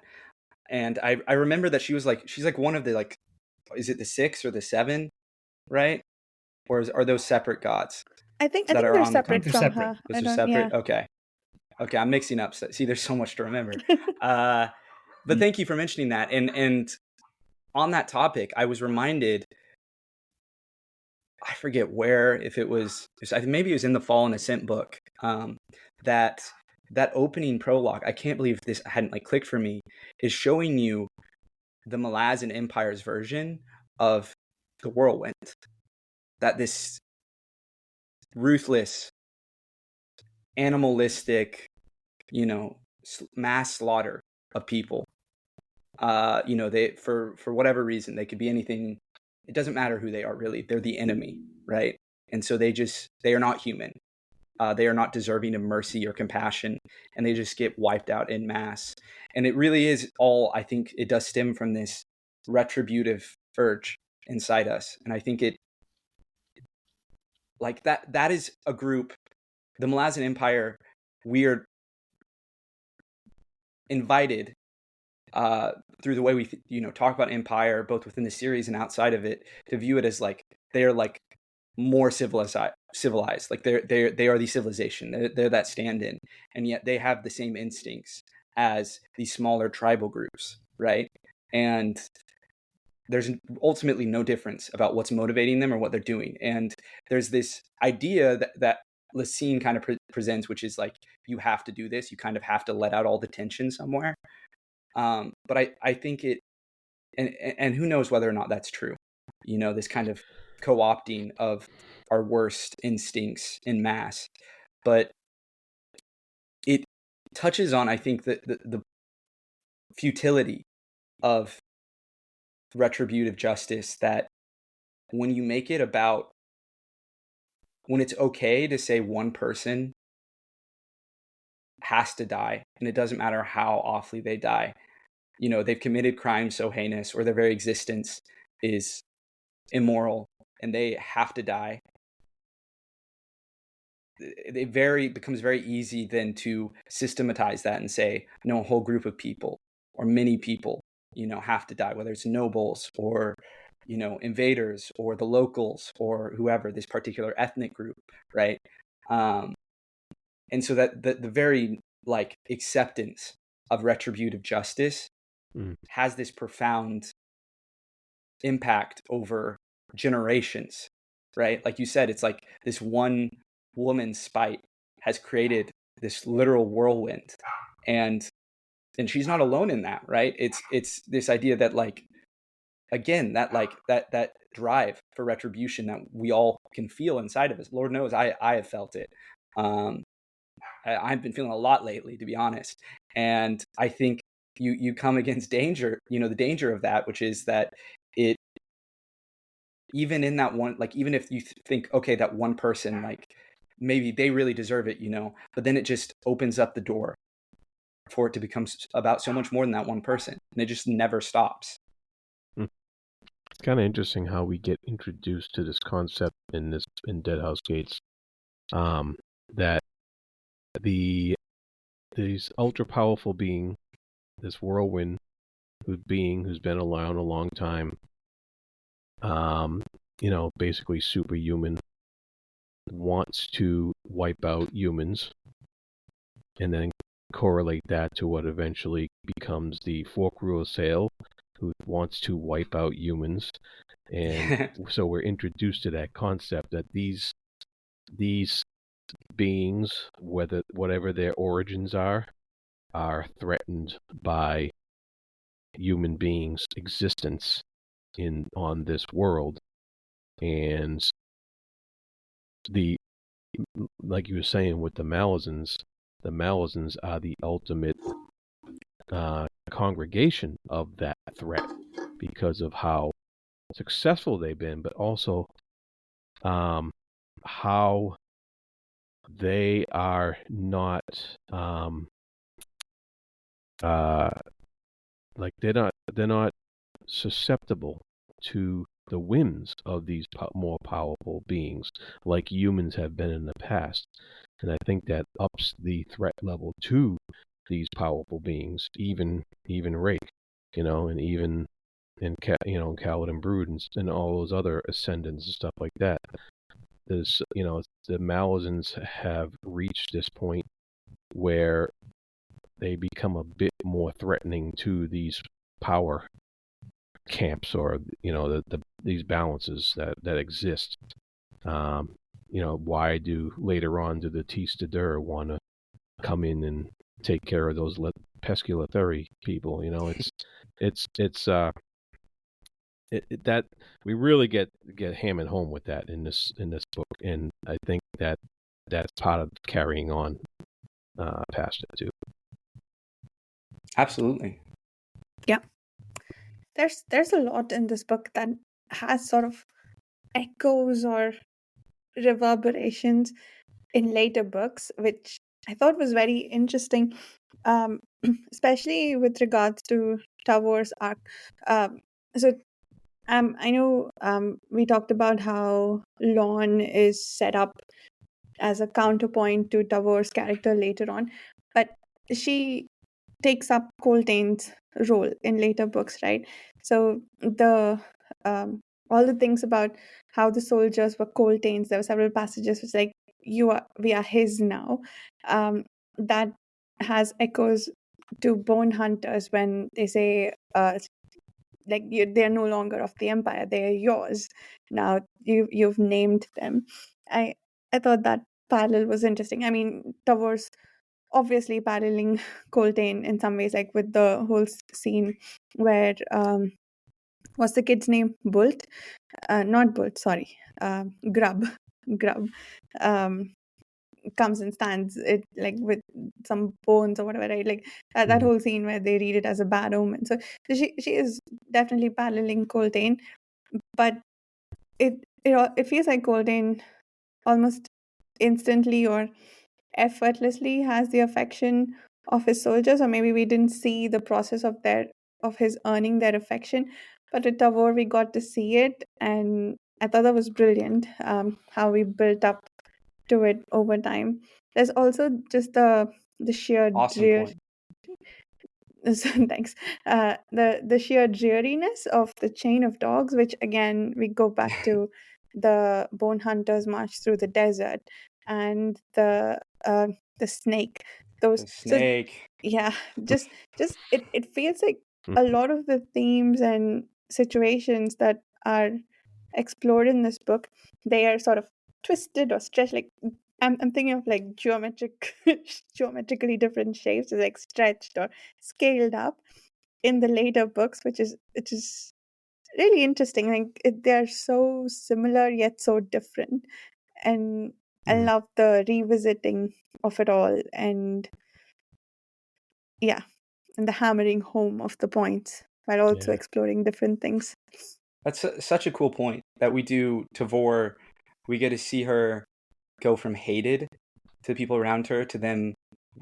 and I remember that she's like one of the, like, is it the 6 or the 7, right? Or are those separate gods? I think they're separate from her. Those are separate. Yeah. Okay, I'm mixing up. See, there's so much to remember. But thank you for mentioning that. And on that topic, I was reminded, I forget where, if it was maybe it was in the Fallen Ascent book, that opening prologue, I can't believe this hadn't clicked for me, is showing you the Malazan Empire's version of the whirlwind. That this ruthless, animalistic, mass slaughter of people. They, for whatever reason, they could be anything. It doesn't matter who they are, really. They're the enemy, right? And so they are not human. They are not deserving of mercy or compassion, and they just get wiped out in mass. And it really is all, I think it does stem from this retributive urge inside us. And I think it, like, that is a group, the Malazan Empire, we are invited through the way we talk about empire, both within the series and outside of it, to view it as like they are like more civilized. Like they are the civilization. They're that stand-in, and yet they have the same instincts as these smaller tribal groups, right? And there's ultimately no difference about what's motivating them or what they're doing. And there's this idea that Lysene kind of presents, which is like, you have to do this. You kind of have to let out all the tension somewhere. But I think it, and who knows whether or not that's true, this kind of co-opting of our worst instincts in mass. But it touches on, I think, the futility of retributive justice, that when you make it about, when it's okay to say one person has to die, and it doesn't matter how awfully they die, they've committed crimes so heinous, or their very existence is immoral, and they have to die, it becomes very easy then to systematize that and say, no, a whole group of people or many people, have to die, whether it's nobles or, invaders or the locals or whoever, this particular ethnic group, right? And so that the very like acceptance of retributive justice has this profound impact over generations, right? Like you said, it's like this one woman's spite has created this literal whirlwind, and she's not alone in that, right? It's this idea that, like, again, that drive for retribution that we all can feel inside of us. Lord knows I have felt it. I've been feeling a lot lately, to be honest. And I think you come against danger, the danger of that, which is that it, even in that one, like, even if you think, okay, that one person, like, maybe they really deserve it, but then it just opens up the door for it to become about so much more than that one person. And it just never stops. It's kind of interesting how we get introduced to this concept in Deadhouse Gates, that these ultra powerful being, this whirlwind who's been around a long time, basically superhuman, wants to wipe out humans, and then correlate that to what eventually becomes the Fork Sale, who wants to wipe out humans. And so we're introduced to that concept that these beings, whatever their origins are threatened by human beings' existence on this world. And like you were saying with the Malazans are the ultimate congregation of that threat, because of how successful they've been, but also how they are not like they're not susceptible to the whims of these more powerful beings like humans have been in the past. And I think that ups the threat level to these powerful beings, even Rake, and even in Kaladin Brood and all those other ascendants and stuff like that. There's, the Malazans have reached this point where they become a bit more threatening to these power camps, or these balances that exist. Why do later on do the Tistadeur want to come in and take care of those pesky Letheri people? That we really get hammered home with that in this book, and I think that's part of carrying on past it too. Absolutely. Yeah. There's a lot in this book that has sort of echoes or reverberations in later books, which I thought was very interesting, especially with regards to Tavor's arc. So I know we talked about how Lon is set up as a counterpoint to Tavor's character later on, but she takes up Coltaine's role in later books, right? So the all the things about how the soldiers were Coltaines, there were several passages which like we are his now. That has echoes to bone hunters when they say they're no longer of the empire, they're yours now. You've named them. I thought that parallel was interesting. I mean, Tavor's obviously paralleling Coltain in some ways, like with the whole scene where what's the kid's name? Bolt? Not Bolt, sorry. Grub. Grub comes and stands it like with some bones or whatever, right? Like that whole scene where they read it as a bad omen. So she is definitely paralleling Coltain, but it feels like Coltain almost instantly or effortlessly has the affection of his soldiers, or maybe we didn't see the process of his earning their affection, but with Tavor we got to see it, and I thought that was brilliant, how we built up to it over time. There's also just the sheer Awesome point. thanks. The sheer dreariness of the chain of dogs, which again we go back to the bone hunters march through the desert, and the snake. Those The snake. yeah, just it feels like a lot of the themes and situations that are explored in this book, they are sort of twisted or stretched. Like I'm thinking of like geometrically different shapes, like stretched or scaled up in the later books, which is really interesting. Like they're so similar yet so different, and I love the revisiting of it all, and yeah, and the hammering home of the points while also exploring different things. That's such a cool point that we do. Tavor, we get to see her go from hated to the people around her to them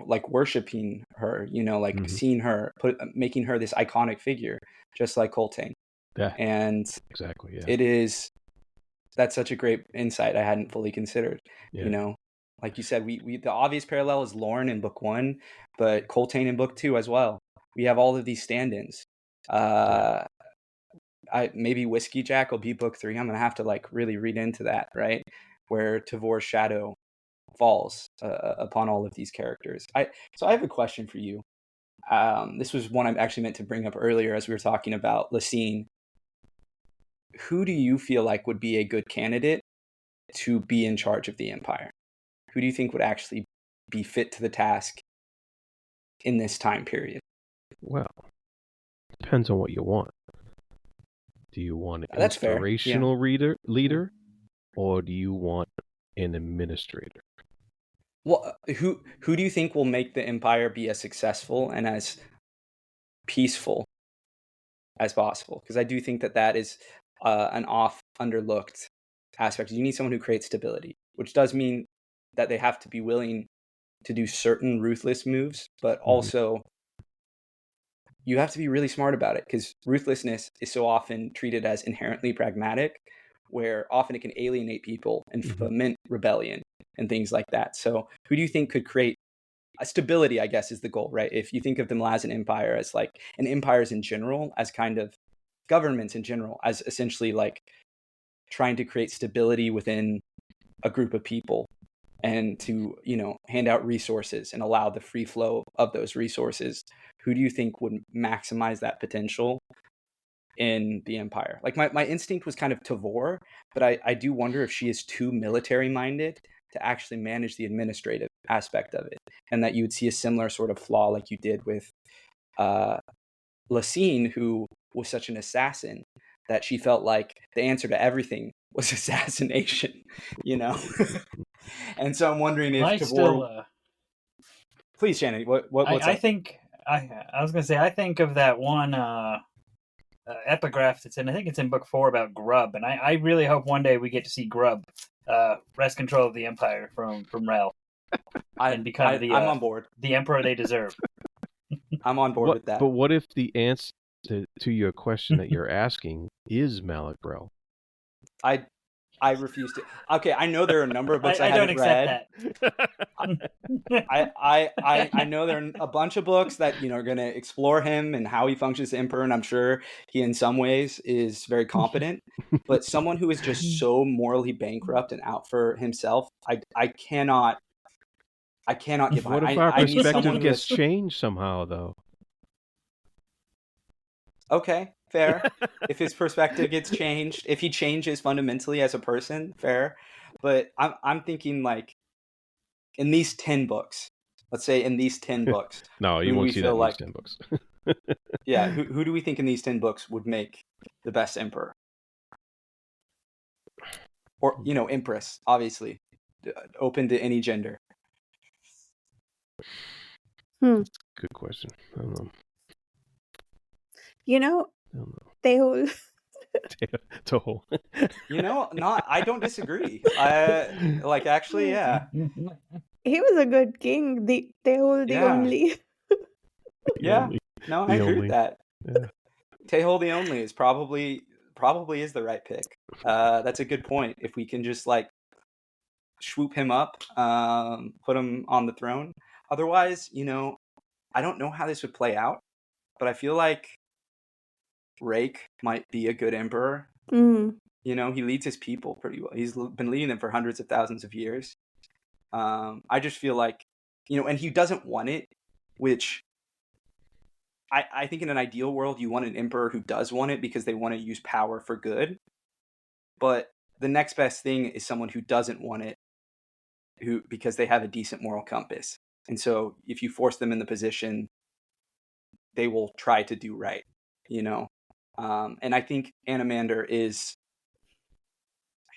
like worshiping her, like seeing her, making her this iconic figure, just like Coltain. Yeah. And exactly. Yeah. That's such a great insight I hadn't fully considered. Yeah. Like you said, we the obvious parallel is Lorne in book 1, but Coltain in book 2 as well. We have all of these stand-ins. Maybe Whiskey Jack will be book 3. I'm gonna have to like really read into that, right? Where Tavor's shadow falls upon all of these characters. So I have a question for you. This was one I actually meant to bring up earlier as we were talking about Lysene. Who do you feel like would be a good candidate to be in charge of the Empire? Who do you think would actually be fit to the task in this time period? Well, depends on what you want. Do you want an That's inspirational leader, or do you want an administrator? Well, who do you think will make the Empire be as successful and as peaceful as possible? Because I do think that is an underlooked aspect. You need someone who creates stability, which does mean that they have to be willing to do certain ruthless moves, but also you have to be really smart about it, because ruthlessness is so often treated as inherently pragmatic, where often it can alienate people and foment rebellion and things like that. So who do you think could create a stability, I guess, is the goal, right? If you think of the Malazan Empire as like, and empires in general as kind of governments in general, as essentially like trying to create stability within a group of people and to, hand out resources and allow the free flow of those resources, who do you think would maximize that potential in the Empire? Like my instinct was kind of Tavor, but I do wonder if she is too military minded to actually manage the administrative aspect of it, and that you would see a similar sort of flaw like you did with Lysene, who was such an assassin that she felt like the answer to everything was assassination, And so I'm wondering if Tavor... Please, Shannon, what's I up? think I was gonna say, I think of that one epigraph that's in, I think it's in book 4 about Grub, and I really hope one day we get to see Grub wrest control of the Empire from Rel and become I'm on board. the emperor they deserve. I'm on board with that. But what if the to your question that you're asking, is Malick Grell? I refuse to. Okay, I know there are a number of books I don't haven't accept read. that. I know there are a bunch of books that are going to explore him and how he functions as emperor, and I'm sure he in some ways is very competent. But someone who is just so morally bankrupt and out for himself, I cannot get behind. What if our I need someone perspective who gets has... changed somehow, though? Okay, fair. If his perspective gets changed, if he changes fundamentally as a person, fair. But I'm thinking like in these 10 books, let's say in these 10 books, No, you who won't we see that feel in like, these 10 books. yeah, who do we think in these 10 books would make the best emperor? Or, empress, obviously, open to any gender. Good question. I don't know. They whole Toho. I don't disagree. Actually, yeah. he was a good king. The Yeah. only. Yeah. No, I agree with that. Yeah. Tehol the Only is probably is the right pick. That's a good point. If we can just like swoop him up, put him on the throne. Otherwise, I don't know how this would play out, but I feel like Rake might be a good emperor. He leads his people pretty well. He's been leading them for hundreds of thousands of years. I just feel like, and he doesn't want it, which I think in an ideal world, you want an emperor who does want it because they want to use power for good. But the next best thing is someone who doesn't want it, because they have a decent moral compass. And so if you force them in the position, they will try to do right, And I think Animander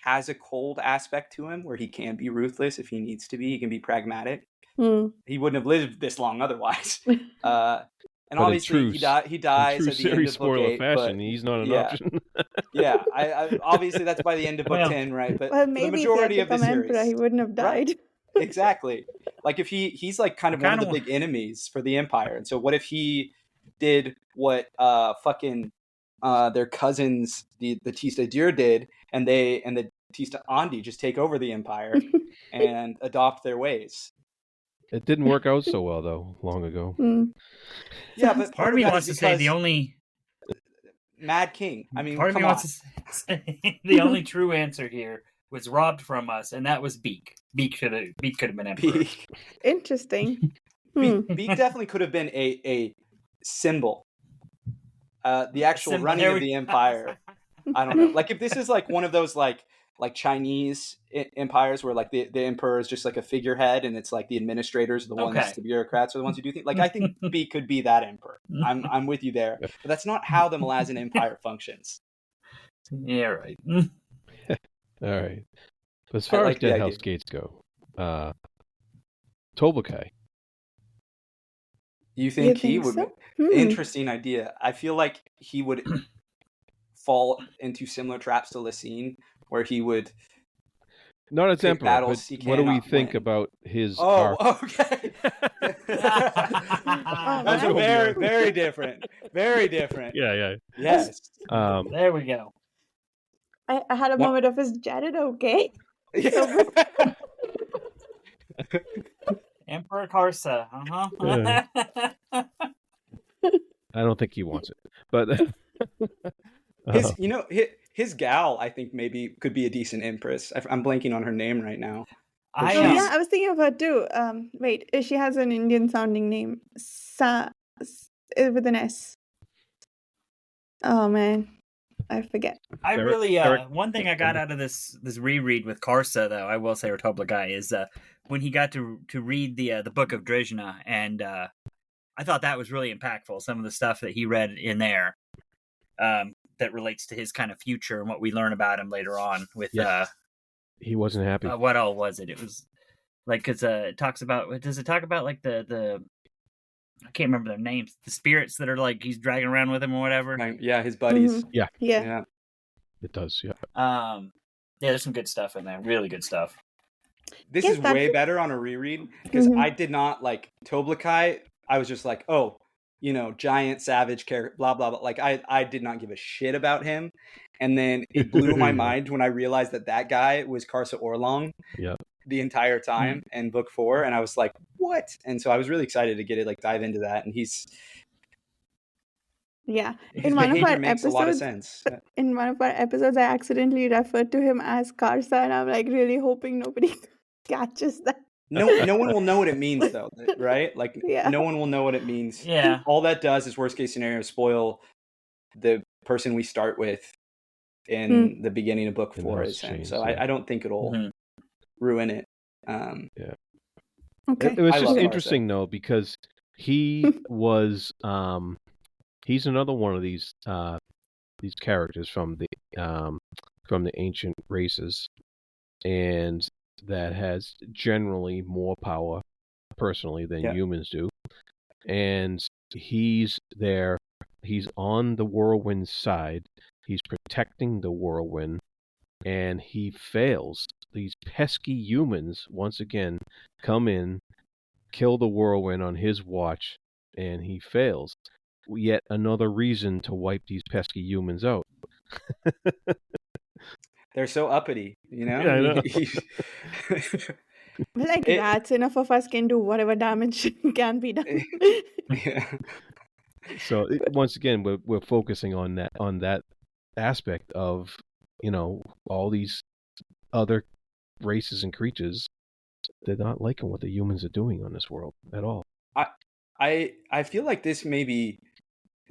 has a cold aspect to him where he can be ruthless if he needs to be. He can be pragmatic. He wouldn't have lived this long otherwise. And but obviously he dies at the end of book 8. Fashion, he's not an option. Yeah, I obviously that's by the end of book 10, right? But maybe the majority if he had become of the series, emperor, he wouldn't have died. Right. Exactly. Like if he's like kind of one of the big enemies for the Empire, and so what if he did what their cousins, the Tista Dir did, and the Tista Andi just take over the Empire and adopt their ways. It didn't work out so well though, long ago. Yeah, but part of me wants to say the only Mad King. I mean, part of me wants to say the only true answer here was robbed from us, and that was Beak. Beak could have been emperor. Interesting. Beak definitely could have been a symbol. The actual running of the empire. I don't know. Like if this is like one of those like Chinese empires where like the emperor is just like a figurehead and it's like the administrators are the ones, the bureaucrats are the ones who do things. Like I think Beak could be that emperor. I'm with you there. But that's not how the Malazan Empire functions. Yeah, right. All right. But as far as Deadhouse Gates go, Tolbukai. You think he would? So? Interesting idea. I feel like he would fall into similar traps to Lysene, where he would not as emperor. But what do we think about his? Okay. That's very, very different. Very different. Yeah. Yes. There we go. I had a moment of, is Jared okay? Yeah. Emperor Karsa. I don't think he wants it, but his gal, I think maybe could be a decent empress. I'm blanking on her name right now. I was thinking of her too. Wait, she has an Indian sounding name. With an S. Oh man, I forget. I really one thing I got out of this reread with Karsa, though, I will say, or Tolbukai, is when he got to read the Book of Drizhna, and I thought that was really impactful. Some of the stuff that he read in there that relates to his kind of future and what we learn about him later on. With he wasn't happy. What all was it? It was like because it talks about. Does it talk about like the I can't remember their names. The spirits that are like he's dragging around with him or whatever. Yeah, his buddies. Mm-hmm. Yeah. It does. Yeah. Yeah, there's some good stuff in there. Really good stuff. This is way better on a reread because I did not like Tolbukai. I was just like, oh, giant savage character, blah, blah, blah. Like I did not give a shit about him. And then it blew my mind when I realized that guy was Karsa Orlong the entire time in book 4. And I was like, what? And so I was really excited to get it, like dive into that. And his in one of behavior our makes a lot of episodes, sense. in one of our episodes, I accidentally referred to him as Karsa, and I'm like really hoping nobody catches that. No one will know what it means though, right? Like no one will know what it means. Yeah. All that does is worst case scenario spoil the person we start with in the beginning of book 4 is him. So I don't think it'll ruin it. Okay. It was just interesting though, because he was he's another one of these characters from the ancient races, and that has generally more power personally than humans do. And he's there. He's on the whirlwind side. He's protecting the whirlwind, and he fails. These pesky humans once again come in, kill the whirlwind on his watch, and he fails. Yet another reason to wipe these pesky humans out. They're so uppity, Yeah, I know. Like that's enough of us can do whatever damage can be done. So once again, we're focusing on that aspect of all these other races and creatures. They're not liking what the humans are doing on this world at all. I feel like this maybe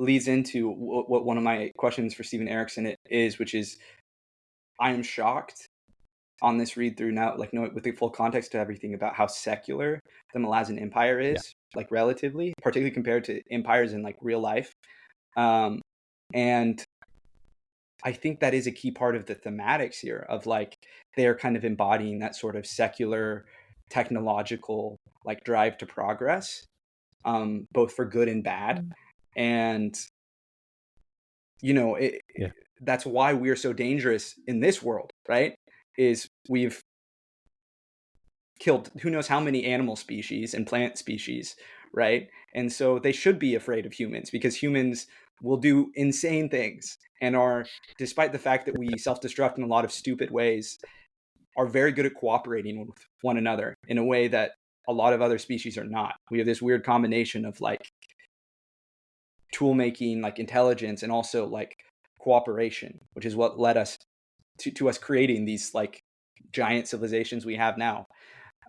leads into what one of my questions for Stephen Erikson is, which is, I am shocked on this read through now, like with the full context of everything, about how secular the Malazan Empire is, like relatively, particularly compared to empires in like real life. And I think that is a key part of the thematics here of like, they're kind of embodying that sort of secular technological like drive to progress, both for good and bad. And, that's why we're so dangerous in this world, right? Is we've killed who knows how many animal species and plant species, right? And so they should be afraid of humans, because humans will do insane things and are, despite the fact that we self-destruct in a lot of stupid ways, are very good at cooperating with one another in a way that a lot of other species are not. We have this weird combination of like tool making, like intelligence, and also like cooperation, which is what led us to us creating these like giant civilizations we have now.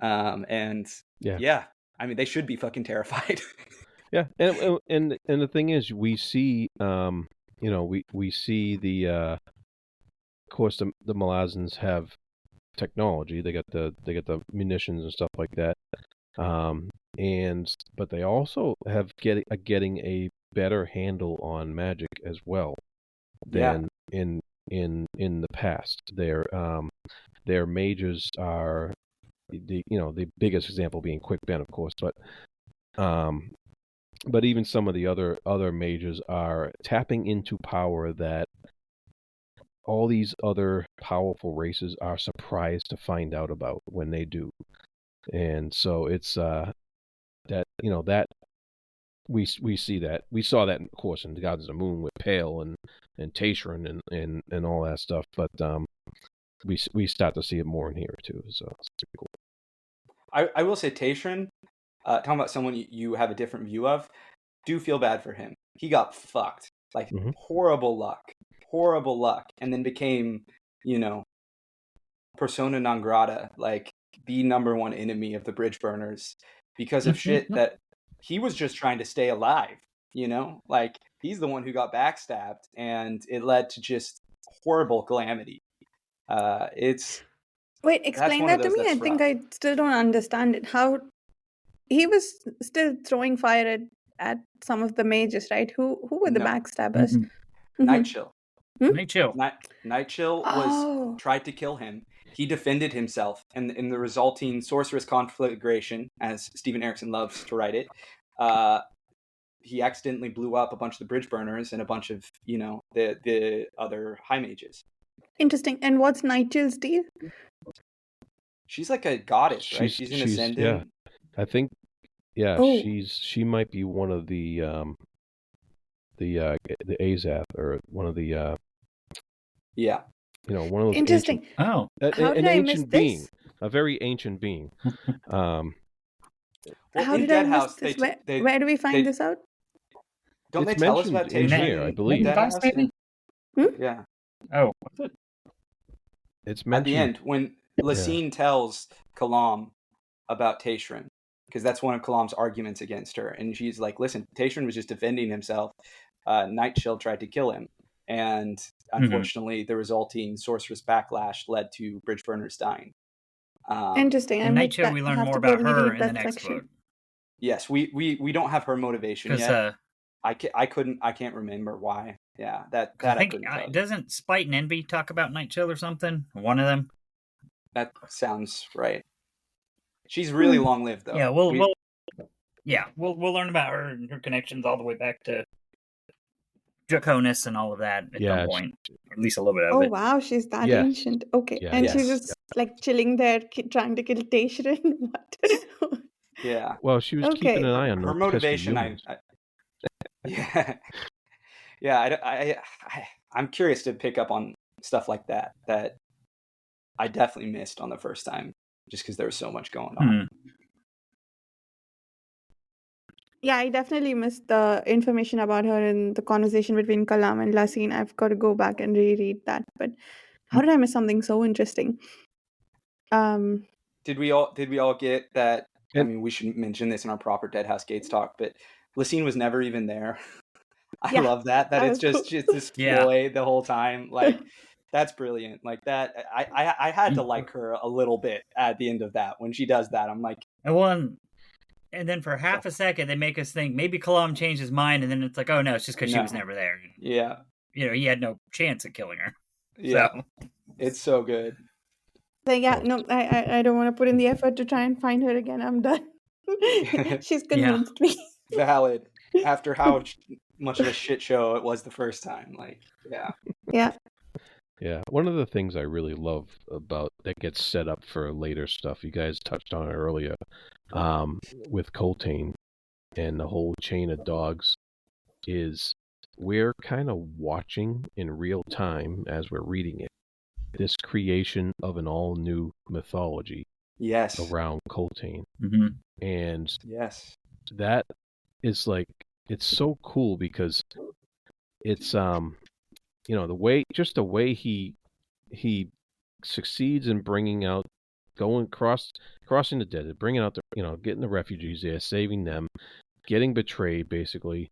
And I mean, they should be fucking terrified. And the thing is, we see we see the of course the Malazans have technology. They got the munitions and stuff like that. But they also have getting a better handle on magic as well than in the past. Their mages are the biggest example being Quick Ben, of course, but even some of the other mages are tapping into power that all these other powerful races are surprised to find out about when they do. And so it's that that we see that. We saw that, of course, in the Gods of the Moon with Pale and Tayshren and all that stuff, but we start to see it more in here too, so it's pretty cool. I will say Tayshren, talking about someone you have a different view of, do feel bad for him. He got fucked. Like, horrible luck, and then became, persona non grata, like the number one enemy of the bridge burners, because of shit that he was just trying to stay alive, like he's the one who got backstabbed, and it led to just horrible calamity. Wait, explain that to me. I think I still don't understand it. How he was still throwing fire at some of the mages, right? Who were the backstabbers? Nightchill. Nightchill was tried to kill him. He defended himself, and in the resulting sorceress conflagration, as Stephen Erikson loves to write it, he accidentally blew up a bunch of the bridge burners and a bunch of the other high mages. Interesting. And what's Nightchill's deal? She's like a goddess, right? She's an ascendant. Yeah, I think. Yeah, she might be one of the Azath, or one of the Yeah. one of those Interesting. Oh, How an did I miss ancient being, this? a very ancient being. Well, How in did I miss Deadhouse, this? Where do we find this out? don't It's they tell us mentioned about in Tayshren here, I in believe. Device, Deadhouse? maybe? Yeah. Oh, was it? It's At the mentioned end, when Lysene tells Kalam about Tayshren, because that's one of Kalam's arguments against her, and she's like, "Listen, Tayshren was just defending himself. Nightshield tried to kill him, and unfortunately, the resulting sorceress backlash led to Bridgeburners dying." Interesting. I In missed Nightshield, that. we I learn have more to go about her reread in the that next section. book. Yes, we don't have her motivation Because yet. I can't remember why. Yeah, that I think couldn't tell you. doesn't Spite and Envy talk about Nightshield or something? One of them. That sounds right. She's really long lived though. Yeah, we'll learn about her and her connections all the way back to Draconis and all of that at some point, or at least a little bit of Oh it. wow, she's that Yes. ancient. Okay, Yeah. and she's Yes. just like chilling there, trying to kill Tayshren. What? Yeah. Well, she was Okay. keeping an eye on Her those motivation, pesky yeah, yeah. I'm curious to pick up on stuff like that I definitely missed on the first time, just because there was so much going on. Yeah, I definitely missed the information about her in the conversation between Kalam and Lysene. I've got to go back and reread that. But how did I miss something so interesting? Did we all get that? I And- mean, we should mention this in our proper Deadhouse Gates talk, but Lysene was never even there. I Yeah, love that that it's was just cool. it's this Yeah. ploy the whole time. Like, that's brilliant. Like that, I had to like her a little bit at the end of that when she does that. I'm like, And then for half a second, they make us think maybe Kalam changed his mind, and then it's like, oh no, it's just because she was No. never there. yeah, He had no chance at killing her. yeah, So. it's so good. So yeah, no, I don't want to put in the effort to try and find her again. I'm done. She's convinced me. Valid. After how much of a shit show it was the first time, like, yeah. Yeah, one of the things I really love about that gets set up for later stuff, you guys touched on it earlier, with Coltain and the whole chain of dogs, is we're kind of watching in real time as we're reading it, this creation of an all-new mythology Yes. around Coltain. Mm-hmm. And Yes. that is like, it's so cool because it's the way he succeeds in bringing out, crossing the desert, bringing out getting the refugees there, saving them, getting betrayed, basically.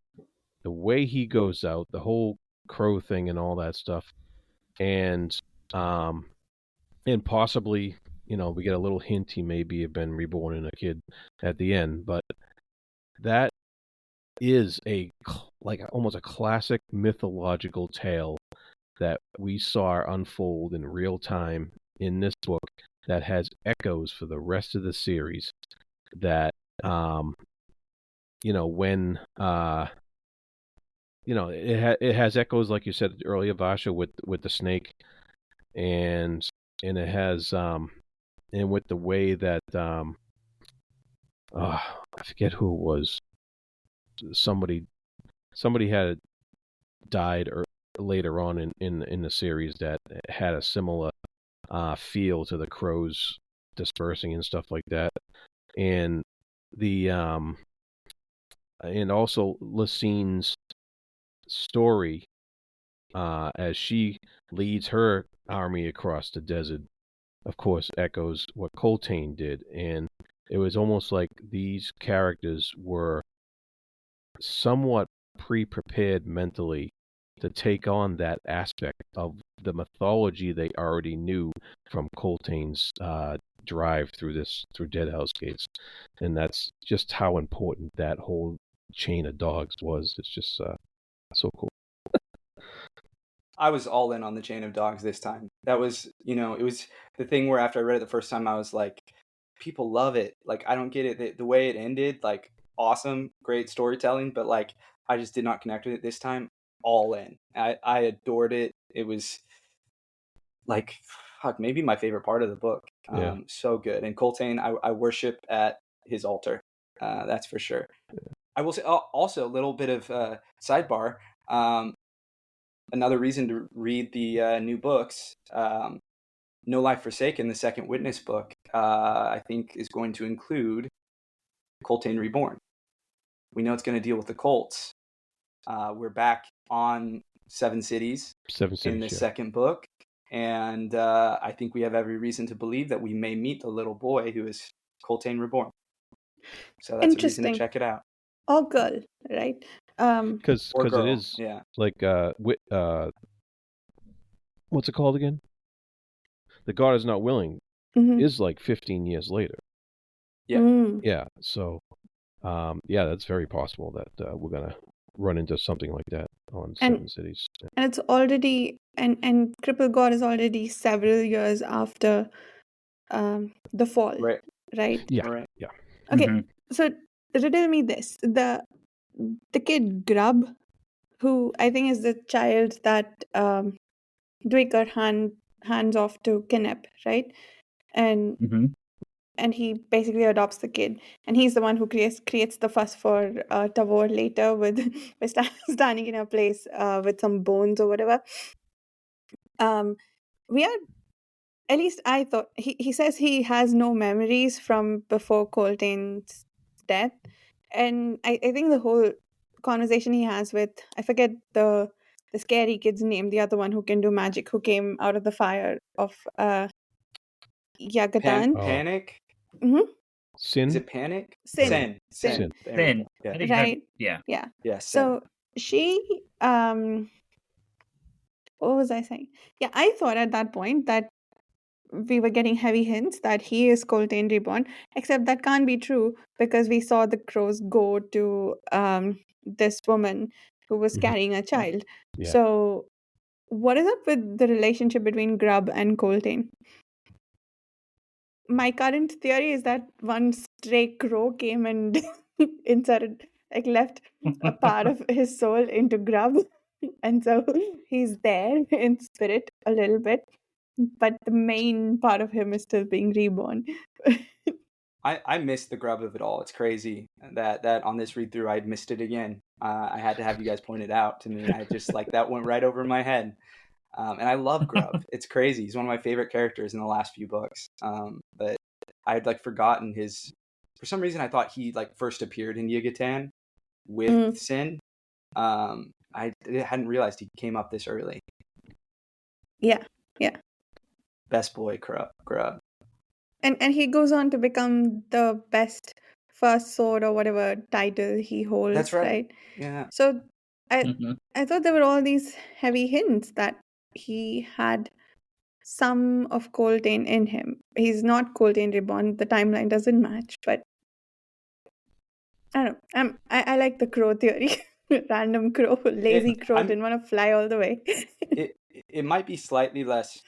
The way he goes out, the whole crow thing and all that stuff, and possibly, we get a little hint he maybe have been reborn in a kid at the end, but that is almost a classic mythological tale that we saw unfold in real time in this book that has echoes for the rest of the series. That when it has echoes, like you said earlier, Vasha, with the snake, and it has and with the way that I forget who it was. Somebody had died later on in the series that had a similar feel to the crows dispersing and stuff like that, and the and also Lysene's story as she leads her army across the desert, of course, echoes what Coltain did, and it was almost like these characters were somewhat pre-prepared mentally to take on that aspect of the mythology they already knew from Coltain's drive through Deadhouse Gates, and that's just how important that whole chain of dogs was. It's just so cool. I was all in on the chain of dogs this time. That was, it was the thing where after I read it the first time, I was like, people love it. Like, I don't get it. The way it ended, like, awesome, great storytelling, but like, I just did not connect with it this time. All in. I adored it. It was like, fuck, maybe my favorite part of the book. Yeah. So good. And Coltain, I worship at his altar. That's for sure. I will say also a little bit of sidebar. Another reason to read the new books, No Life Forsaken, the second Witness book, I think is going to include Coltain Reborn. We know it's going to deal with the cults. We're back on Seven Cities in the second book. And I think we have every reason to believe that we may meet the little boy who is Coltain Reborn. So that's a reason to check it out. Or girl, right? Because it is like what's it called again? The God is Not Willing is like 15 years later. Yeah. So that's very possible that we're gonna run into something like that on Seven Cities. And it's already and Cripple God is already several years after the fall. Right? Yeah. Right. Yeah. Okay. So riddle me this. The kid Grub, who I think is the child that Dwicker hands off to Kennep, right? And he basically adopts the kid, and he's the one who creates the fuss for Tavor later with standing in a place with some bones or whatever. We are, at least I thought, he says he has no memories from before Coltain's death, and I think the whole conversation he has with, I forget the scary kid's name, the other one who can do magic, who came out of the fire of Yagatan. Panic? Sin? Is it Panic? Sin. Right. Yeah. So she, what was I saying? Yeah, I thought at that point that we were getting heavy hints that he is Coltain Reborn, except that can't be true because we saw the crows go to this woman who was carrying a child. Yeah. So what is up with the relationship between Grub and Coltain? My current theory is that one stray crow came and inserted, left a part of his soul into Grub, and so he's there in spirit a little bit, but the main part of him is still being reborn. I missed the Grub of it all. It's crazy that on this read through I missed it again. I had to have you guys point it out to me. I just that went right over my head. And I love Grub. It's crazy. He's one of my favorite characters in the last few books. But I had forgotten his. For some reason, I thought he first appeared in Yagatan with Sin. I hadn't realized he came up this early. Yeah. Best boy, Grub. And he goes on to become the best first sword or whatever title he holds. That's right. Yeah. So I thought there were all these heavy hints that he had some of Coltain in him. He's not Coltain Reborn. The timeline doesn't match, but I don't know. I like the crow theory. Random crow, lazy crow, didn't want to fly all the way. It might be slightly less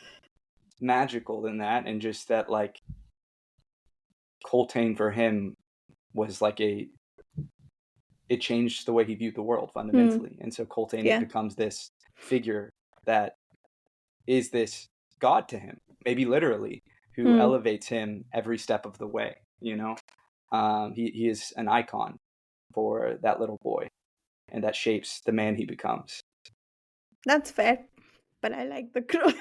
magical than that, and just that Coltain for him was it changed the way he viewed the world fundamentally. And so Coltain becomes this figure that is this god to him, maybe literally, who elevates him every step of the way. He is an icon for that little boy, and that shapes the man he becomes. That's fair, but I like the crow.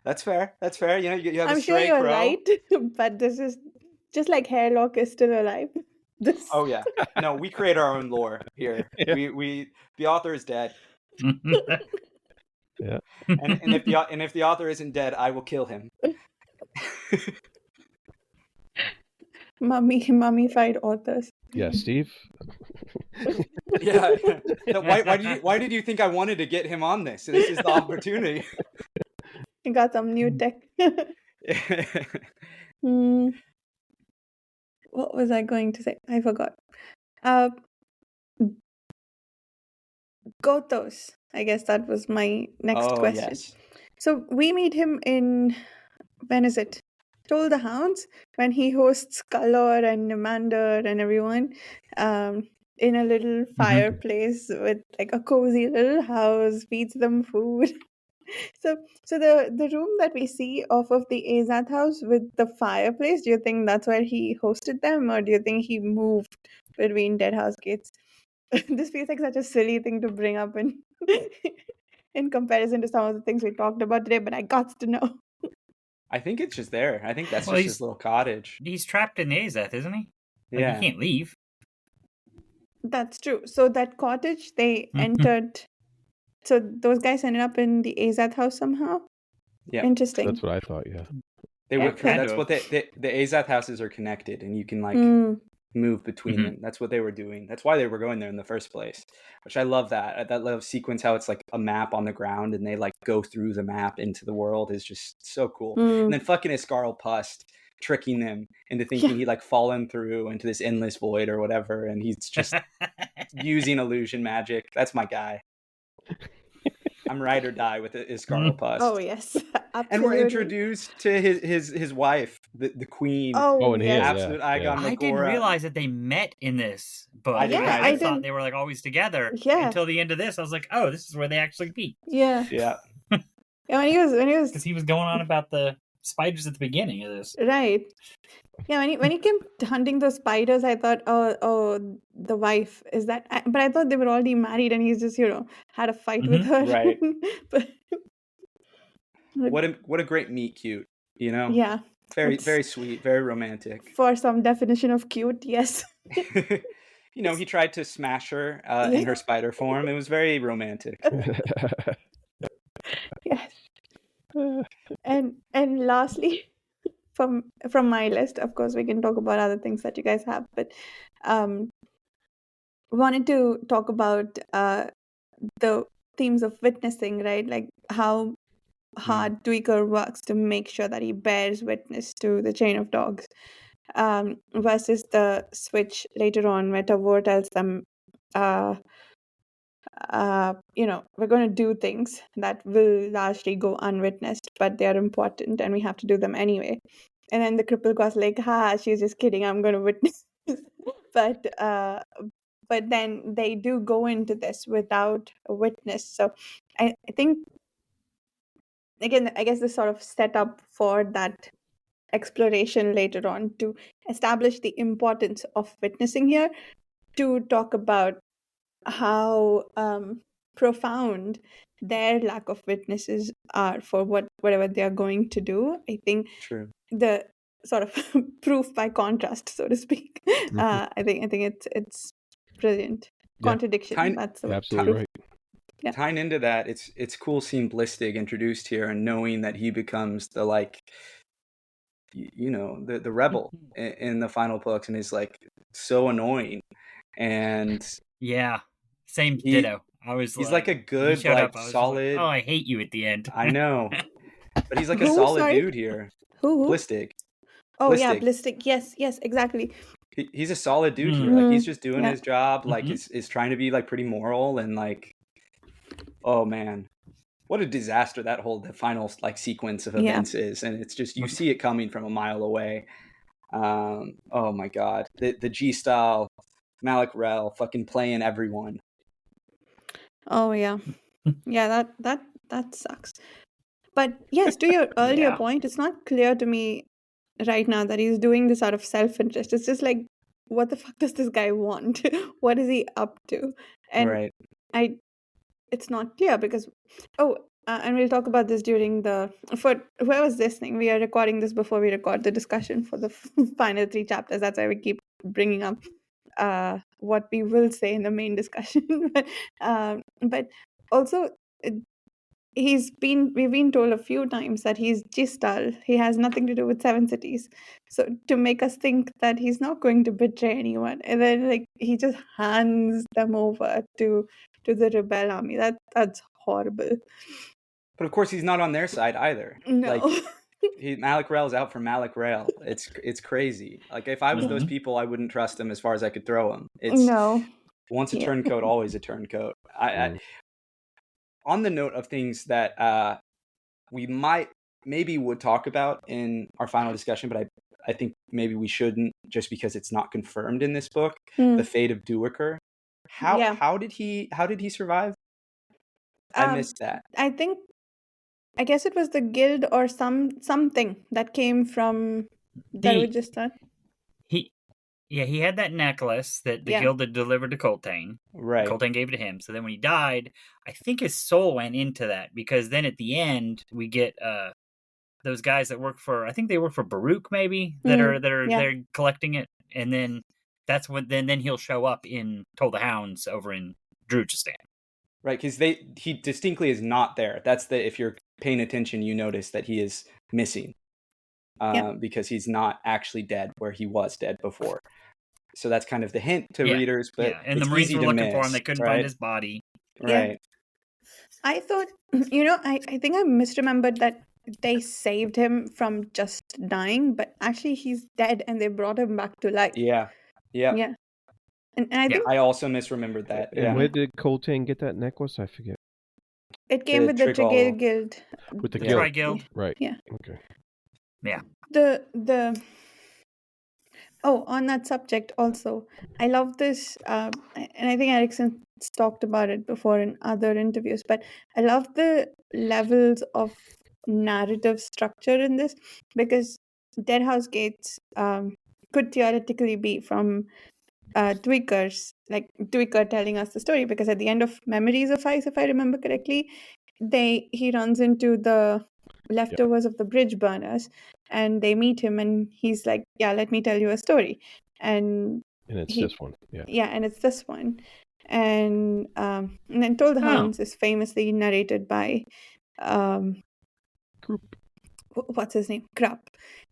That's fair. You have I'm a sure stray you're crow. right, but this is just like Hairlock is still alive. Oh yeah, no, we create our own lore here. We the author is dead. Yeah. And if the author isn't dead, I will kill him. Mummified authors. Yeah, Steve. Yeah. No, why did you think I wanted to get him on this? This is the opportunity. You got some new tech. What was I going to say? I forgot. Gothos. I guess that was my next question. Yes. So we meet him in, when is it? Troll the Hounds, when he hosts Kalor and Nimander and everyone in a little fireplace with a cozy little house, feeds them food. So the room that we see off of the Azat house with the fireplace, do you think that's where he hosted them, or do you think he moved between Deadhouse Gates this feels like such a silly thing to bring up in in comparison to some of the things we talked about today, but I got to know. I think it's just there. I think that's Well, just his little cottage. He's trapped in Azeth, isn't he? Like, Yeah. he can't leave. That's true. So that cottage they Mhm. entered. So those guys ended up in the Azad house somehow. Yeah. Interesting. That's what I thought. Yeah. They Yeah, would, because had that's to what the Azath houses are connected, and you can like Mm, move between Mhm. them. That's what they were doing. That's why they were going there in the first place. Which I love that. That little sequence, how it's like a map on the ground, and they like go through the map into the world, is just so cool. mm. And then fucking Iskarl Pust tricking them into thinking he like fallen through into this endless void or whatever, and he's just using illusion magic. That's my guy. I'm ride or die with Iskarl Pust. Oh yes, absolutely. And we're introduced to his wife, the queen. Oh, and yes. here, Absolute Aegon I didn't Megara. realize that they met in this book. I didn't Yeah, either. I I thought didn't. they were like always together. Yeah. Until the end of this, I was like, oh, this is where they actually meet. Yeah. Yeah. Yeah, when he was Because he was going on about the spiders at the beginning of this. right. Yeah, when he came hunting those spiders, I thought, oh, the wife is that. But I thought they were already married, and he's just had a fight with her. Right. But What a great meet cute, you know? yeah, Very It's- very sweet, very romantic. for some definition of cute, yes. He tried to smash her in Yeah. her spider form. It was very romantic. Yes. And lastly, from my list, of course, we can talk about other things that you guys have, but wanted to talk about the themes of witnessing, right? Like how hard Tweaker works to make sure that he bears witness to the chain of dogs, versus the switch later on where Tavor tells them, we're going to do things that will largely go unwitnessed, but they're important and we have to do them anyway. And then the cripple goes like, she's just kidding, I'm going to witness. But then they do go into this without a witness. So I think, again, I guess this sort of set up for that exploration later on to establish the importance of witnessing here, to talk about how profound their lack of witnesses are for whatever they are going to do. I think True. the sort of proof by contrast, so to speak. I think it's brilliant. Yeah. Contradiction. That's the word. Absolutely right. Yeah. Tying into that, it's cool seeing Blistig introduced here and knowing that he becomes the like, the rebel in the final books, and is like so annoying. And Yeah, same ditto. He's like a good, he showed like up, I was just solid. oh, I hate you at the end. I know, but he's like a Who? solid Sorry? dude here. Who? Blistig. Oh yeah, Blistig. Blistig. Yes, exactly. He's a solid dude here. Like he's just doing Yeah. his job. Like is trying to be like pretty moral, and like, oh man, what a disaster the final like sequence of events is. And it's just, you see it coming from a mile away. Oh my god, the G style Malick Rel fucking playing everyone. Oh yeah, yeah. That sucks. But yes, to your earlier Yeah. point, it's not clear to me right now that he's doing this out of self-interest. It's just like, what the fuck does this guy want? What is he up to? And Right. it's not clear because, and we'll talk about this for whoever's listening. We are recording this before we record the discussion for the final 3 chapters. That's why we keep bringing up what we will say in the main discussion. But also, we've been told a few times that he's Gistal. He has nothing to do with 7 cities. So to make us think that he's not going to betray anyone, and then like he just hands them over to the rebel army. That's horrible. But of course, he's not on their side either. No. Like, Malick Rel's out for Malick Rel. It's crazy. Like, if I was those people, I wouldn't trust him as far as I could throw him. It's No. once a Yeah. turncoat, always a turncoat. I on the note of things that we maybe would talk about in our final discussion, but I think maybe we shouldn't, just because it's not confirmed in this book. The fate of Duiker. How did he survive? I missed that. I guess it was the guild or something that came from Darujistan. Yeah, he had that necklace that the guild had delivered to Coltain. Right. Coltain gave it to him. So then when he died, I think his soul went into that, because then at the end we get those guys that work for, I think they work for Baruch maybe, that are they're collecting it, and then that's when then he'll show up in Toll the Hounds over in Drujistan. Right, because he distinctly is not there. That's if you're paying attention, you notice that he is missing. Because he's not actually dead where he was dead before. So that's kind of the hint to readers, but and the Marines were looking for him. They couldn't find his body. Right. Yeah. I thought, I think I misremembered that they saved him from just dying, but actually he's dead and they brought him back to life. Yeah. And I think I also misremembered that. And where did Coltain get that necklace? I forget. It came with the Trigale Guild. With the Guild. Right. Yeah. Okay. Yeah. On that subject also, I love this, and I think Erikson talked about it before in other interviews, but I love the levels of narrative structure in this, because Deadhouse Gates could theoretically be from Tweaker telling us the story, because at the end of Memories of Ice, if I remember correctly, he runs into the leftovers of the bridge burners, and they meet him, and he's like, let me tell you a story, and it's this one. And it's this one, and then Toll the Hounds is famously narrated by Grub. What's his name? Grub.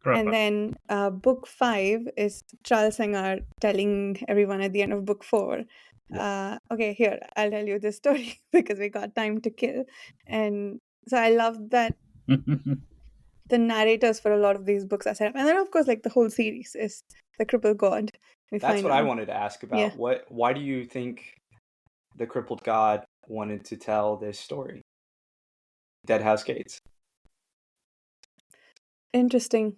And then book 5 is Tralsengar telling everyone at the end of book 4, okay, here, I'll tell you this story because we got time to kill. And so I love that the narrators for a lot of these books are set up. And then, of course, the whole series is the Crippled God. That's what I wanted to ask about. Yeah. Why do you think the Crippled God wanted to tell this story? Deadhouse Gates. Interesting.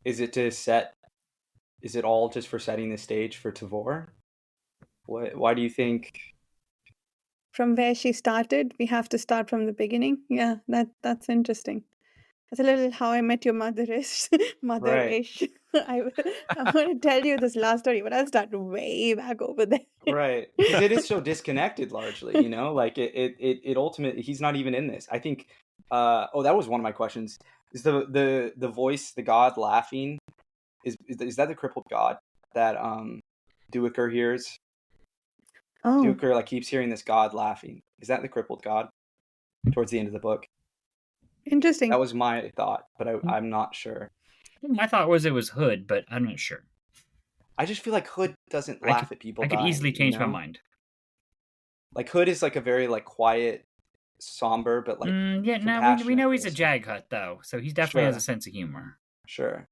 Is it all just for setting the stage for Tavor? Why do you think? From where she started, we have to start from the beginning. Yeah, that's interesting. That's a little How I Met Your Mother-ish. Mother-ish. Right. I want to tell you this last story, but I'll start way back over there. Right. Because it is so disconnected largely, it ultimately, he's not even in this. I think, that was one of my questions. Is the voice, the god laughing, is that the Crippled God that Duiker hears? Oh. Duiker keeps hearing this god laughing. Is that the Crippled God towards the end of the book? Interesting. That was my thought, but I'm not sure. My thought was it was Hood, but I'm not sure. I just feel like Hood doesn't laugh at people. I could easily change my mind. Hood is a very quiet, somber, but we know he's a Jaghut though, so he definitely has a sense of humor. Sure.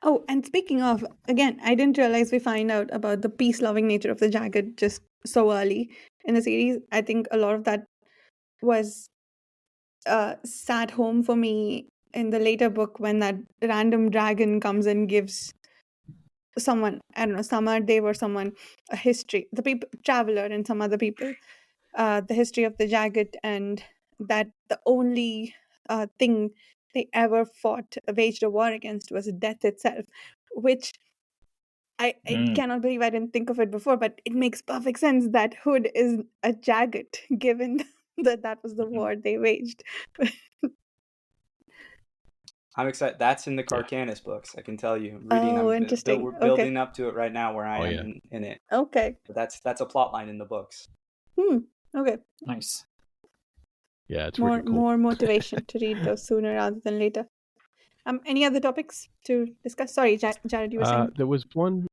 Oh, and speaking of, again, I didn't realize we find out about the peace-loving nature of the Jaghut just so early in the series. I think a lot of that was sat home for me in the later book when that random dragon comes and gives someone, I don't know, Samardev or someone, a history, the people, Traveler and some other people, the history of the Jaghut, and that the only thing they ever waged a war against was death itself, which I cannot believe I didn't think of it before, but it makes perfect sense that Hood is a Jaghut, given that was the war they waged. I'm excited. That's in the Carcanis books, I can tell you. I'm interesting. We're building up to it right now where I am in it. Okay. But that's a plot line in the books. Okay. Nice. Yeah, it's more really cool. More motivation to read those sooner rather than later. Any other topics to discuss? Sorry, Jared, you were saying. There was one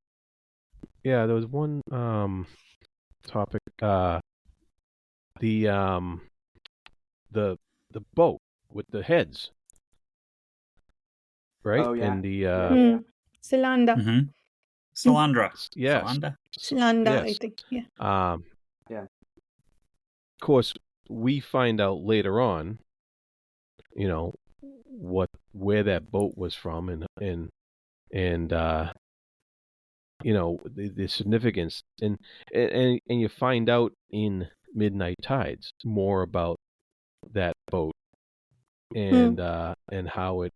topic. The boat with the heads, right? Oh, yeah. And the Silanda. Mm-hmm. Salandra. Yes. Silanda, yes. I think. Yeah. Yeah. Of course, we find out later on, where that boat was from, and the significance, and you find out in Midnight Tides more about that boat and how it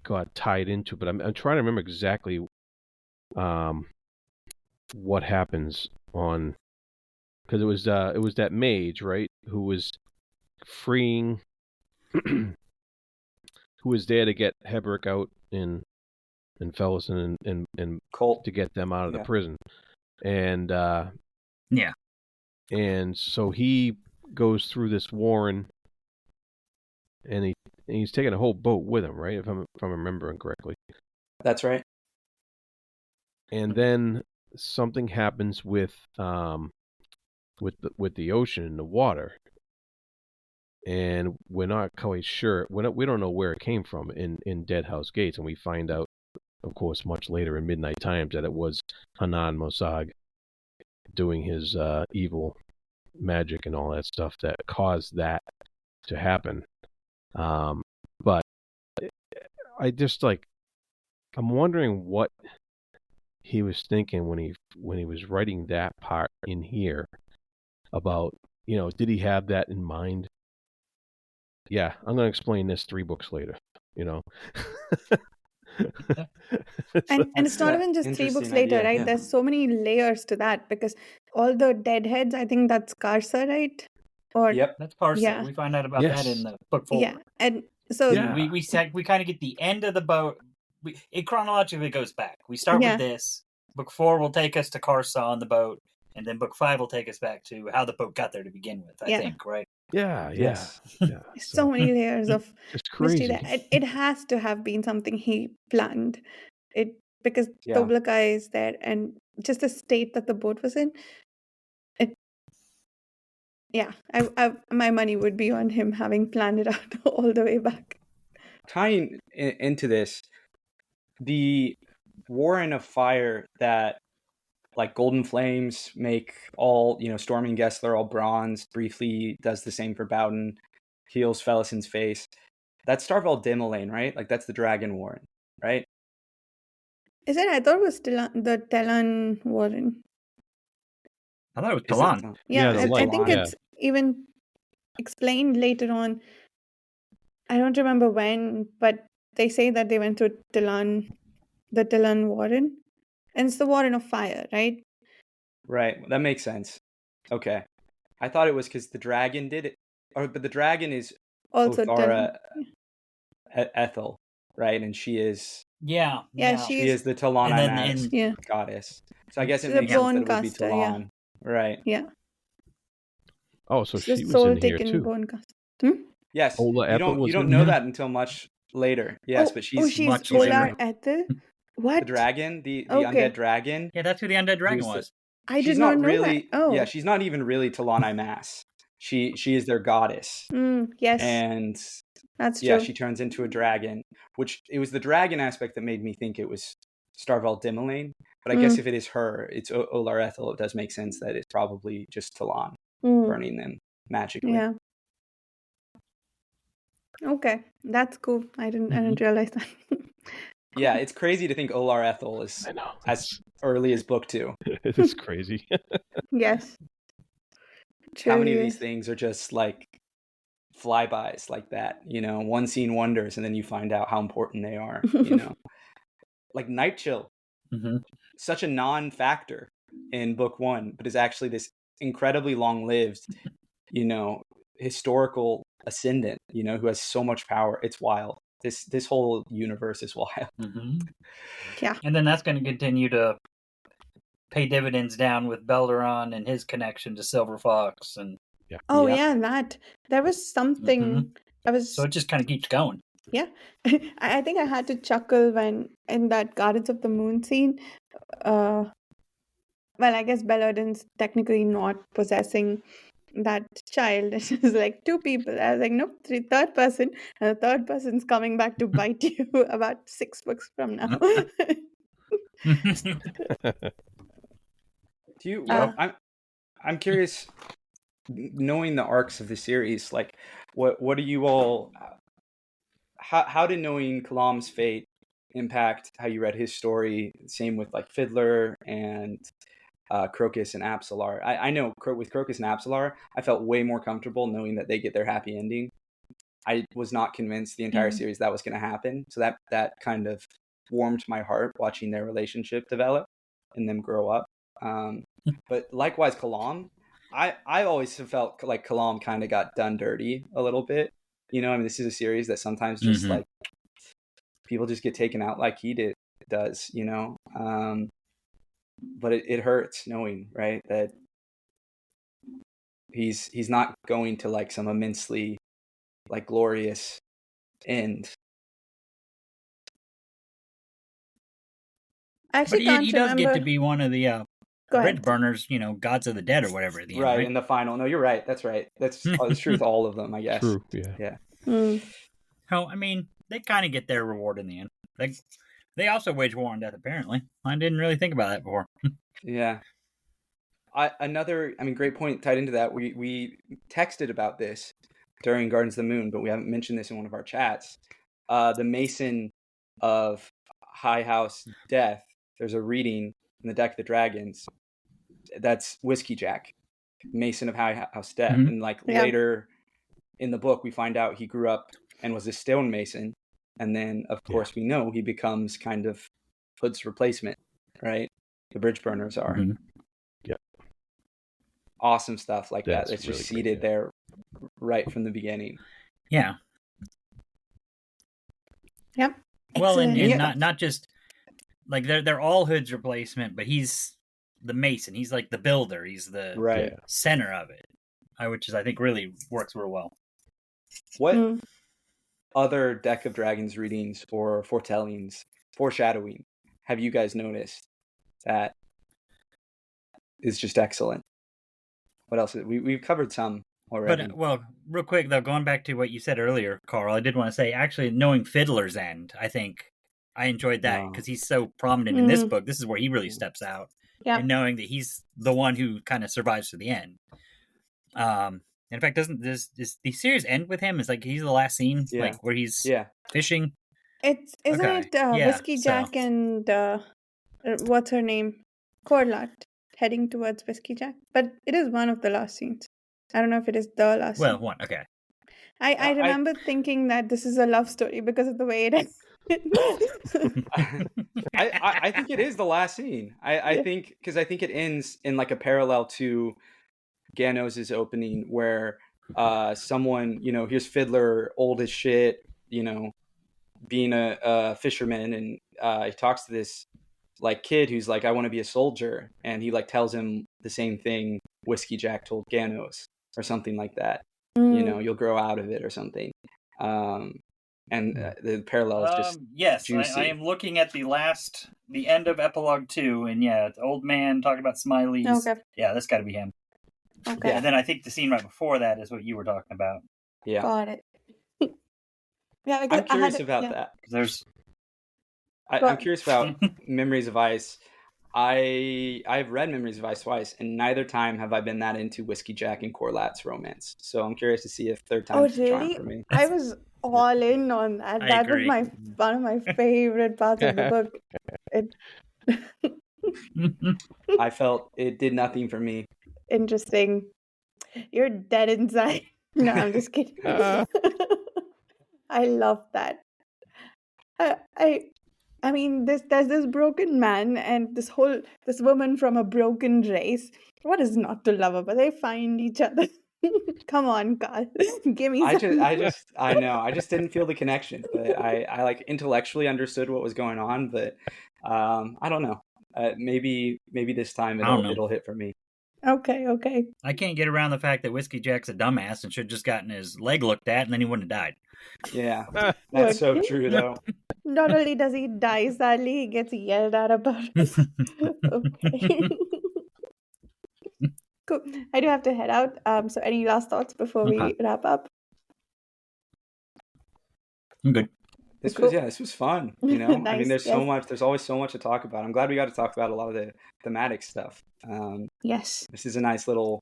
got tied into, but I'm trying to remember exactly what happens on, because it was that mage, right, who was freeing, who was there to get Heberick out in Felicin and Colt. to get them out of the Yeah. prison, and Yeah. and so he goes through this warren, and he's taking a whole boat with him, right? If I'm remembering correctly. That's right. And then something happens with the ocean and the water, and we're not quite sure. We don't know where it came from in Deadhouse Gates, and we find out, of course, much later in Midnight Times that it was Hanan Mosag doing his evil magic and all that stuff that caused that to happen. But I just I'm wondering what he was thinking when he was writing that part in here about, did he have that in mind? Yeah, I'm going to explain this 3 books later, And it's not even just 3 books later, idea, right? yeah. There's so many layers to that, because all the deadheads, I think that's Karsa, right? Or Yep. That's Karsa. Yeah. We find out about Yes. that in the book 4. yeah, and so Yeah. We kind of get the end of the boat. It chronologically goes back. We start Yeah. with this. Book 4 will take us to Karsa on the boat, and then book 5 will take us back to how the boat got there to begin with. I Yeah. think, right? Yeah. Yes. Yeah. so many layers of just mystery crazy. there. It has to have been something he planned. It because Yeah. Toblaka is there, and just the state that the boat was in. My money would be on him having planned it out all the way back. Tying into this, the warren of fire that, like, golden flames make all, Stormy and Gessler all bronze, briefly does the same for Bowden, heals Felicin's face. That's Starvel Dimmelane, right? Like, that's the dragon warren, right? Is it? I thought it was still the Talon Warren. I thought it was Is it- Talon. Yeah, the I light, think yeah. it's even explained later on. I don't remember when, but they say that they went to the Talon Warren. And it's the Warren of Fire, right? Right. That makes sense. Okay. I thought it was because the dragon did it. But the dragon is Also Othara Talon. Ethel, right? And she is Yeah. Yeah, she she's is the Talon And then Imax yeah. goddess. So I guess it She's a makes sense that bone it would be caster, Talon. Right. Yeah. Oh, so She's she a was soul in here taken too. bone caster. Yes. Ola you Ethel don't was you don't in know here? that until much later. Yes, but she's much Olar later. Ethel? the What? dragon, the Okay. undead dragon. Yeah, that's who the undead dragon Who's the- was. I She's did not not know really that. Oh. yeah, she's not even really Talon Imax. She is their goddess. Yes, And that's yeah, true. she turns into a dragon, which it was the dragon aspect that made me think it was Starvel Dimmelane. But I guess if it is her, it's Olar Ethel, it does make sense that it's probably just Talon burning them magically. Yeah. Okay, that's cool. I didn't realize that. Yeah, it's crazy to think Olar Ethel is I know. as early as book 2. It is crazy. Yes. How many of Truly these is. things are just like flybys like that, one scene wonders, and then you find out how important they are, Like Night Chill, such a non-factor in book 1, but is actually this incredibly long-lived, historical ascendant, who has so much power. It's wild. This whole universe is wild. Yeah. And then that's going to continue to pay dividends down with Belderon and his connection to Silver Fox, and Oh Yep. yeah, that. There was something I was so it just kind of keeps going. yeah. I think I had to chuckle when in that Gardens of the Moon scene. Well, I guess Belladon's technically not possessing that child. It's just like 2 people. I was like, nope, third person, and the third person's coming back to bite you about 6 books from now. Do you? Yep. I'm curious, knowing the arcs of the series. Like, what do you all? How did knowing Kalam's fate impact how you read his story? Same with like Fiddler and Crocus and Apsalar. I know with Crocus and Apsalar, I felt way more comfortable knowing that they get their happy ending. I was not convinced the entire series that was going to happen. So that kind of warmed my heart watching their relationship develop and them grow up. But likewise, Kalam, I always have felt like Kalam kind of got done dirty a little bit. I mean, this is a series that sometimes just like people just get taken out like he does. But it hurts knowing, right, that he's not going to like some immensely like glorious end. I But actually he can't does remember. get to be one of the Go bridge ahead. burners, gods of the dead or whatever at the end, Right, right? in the final. No, you're right. That's right. That's true with all of them, I guess. True, yeah. So, I mean, they kind of get their reward in the end. They also wage war on death, apparently. I didn't really think about that before. Yeah. Great point tied into that. We texted about this during Gardens of the Moon, but we haven't mentioned this in one of our chats. The Mason of High House Death, there's a reading in the Deck of the Dragons. That's Whiskey Jack, Mason of High House Death. And later in the book, we find out he grew up and was a stonemason. And then, of course, we know he becomes kind of Hood's replacement, right? The bridge burners are. Yep. Awesome stuff like That's that. It's really just seated there right from the beginning. Yeah. Yep. Well, Excellent. and not just like they're all Hood's replacement, but he's the mason. He's like the builder. He's the center of it, which is I think really works real well. What other Deck of Dragons readings or foreshadowing have you guys noticed that is just excellent? What else? We've covered some already. But real quick though, going back to what you said earlier, Carl, I did want to say actually knowing Fiddler's End, I think I enjoyed that because he's so prominent in this book. This is where he really steps out, and knowing that he's the one who kind of survives to the end. In fact, doesn't the series end with him? Is like he's the last scene, like where he's fishing. Isn't it Whiskey Jack and what's her name, Corlat, heading towards Whiskey Jack? But it is one of the last scenes. I don't know if it is the last. Well, scene. one. Okay. I remember thinking that this is a love story because of the way it ends. I think it is the last scene. I think because I think it ends in like a parallel to Ganos' opening where someone, here's Fiddler, old as shit, being a fisherman, and he talks to this like kid who's like, I want to be a soldier, and he like tells him the same thing Whiskey Jack told Ganos or something like that. You'll grow out of it or something. And the parallel is just juicy. I am looking at the end of epilogue 2, and it's old man talking about Smileys. Okay. Yeah, that's got to be him. Okay. And then I think the scene right before that is what you were talking about. Yeah. Got it. I'm curious about that. I'm curious about Memories of Ice. I've read Memories of Ice twice, and neither time have I been that into Whiskey Jack and Corlat's romance. So I'm curious to see if third time's the charm for me. I was all in on that. That was one of my favorite parts of the book. I felt it did nothing for me. Interesting. You're dead inside. No, I'm just kidding. I love that. I mean, there's this broken man and this woman from a broken race. What is not to love about? They find each other. Come on, Carl. Give me something. I know. I just didn't feel the connection, but I like intellectually understood what was going on, but I don't know. Maybe this time it'll hit for me. Okay. I can't get around the fact that Whiskey Jack's a dumbass and should have just gotten his leg looked at and then he wouldn't have died. Yeah, that's so true, though. Not only does he die, sadly, he gets yelled at about it. Okay. Cool. I do have to head out. So any last thoughts before we wrap up? I'm good. This was fun. Nice, I mean, there's always so much to talk about. I'm glad we got to talk about a lot of the thematic stuff. Yes. This is a nice little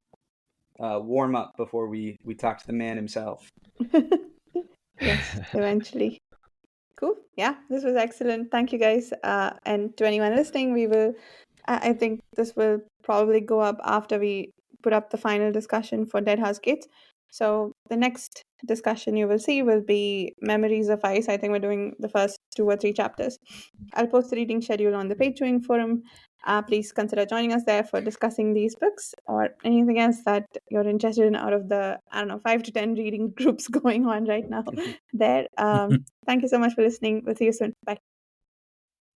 warm up before we talk to the man himself. Yes, eventually. Cool. Yeah, this was excellent. Thank you, guys. And to anyone listening, I think this will probably go up after we put up the final discussion for Deadhouse Gates. So the next discussion you will see will be Memories of Ice. I think we're doing the first 2 or 3 chapters. I'll post the reading schedule on the Patreon forum. Please consider joining us there for discussing these books or anything else that you're interested in out of the, 5 to 10 reading groups going on right now there. Thank you so much for listening. We'll see you soon. Bye.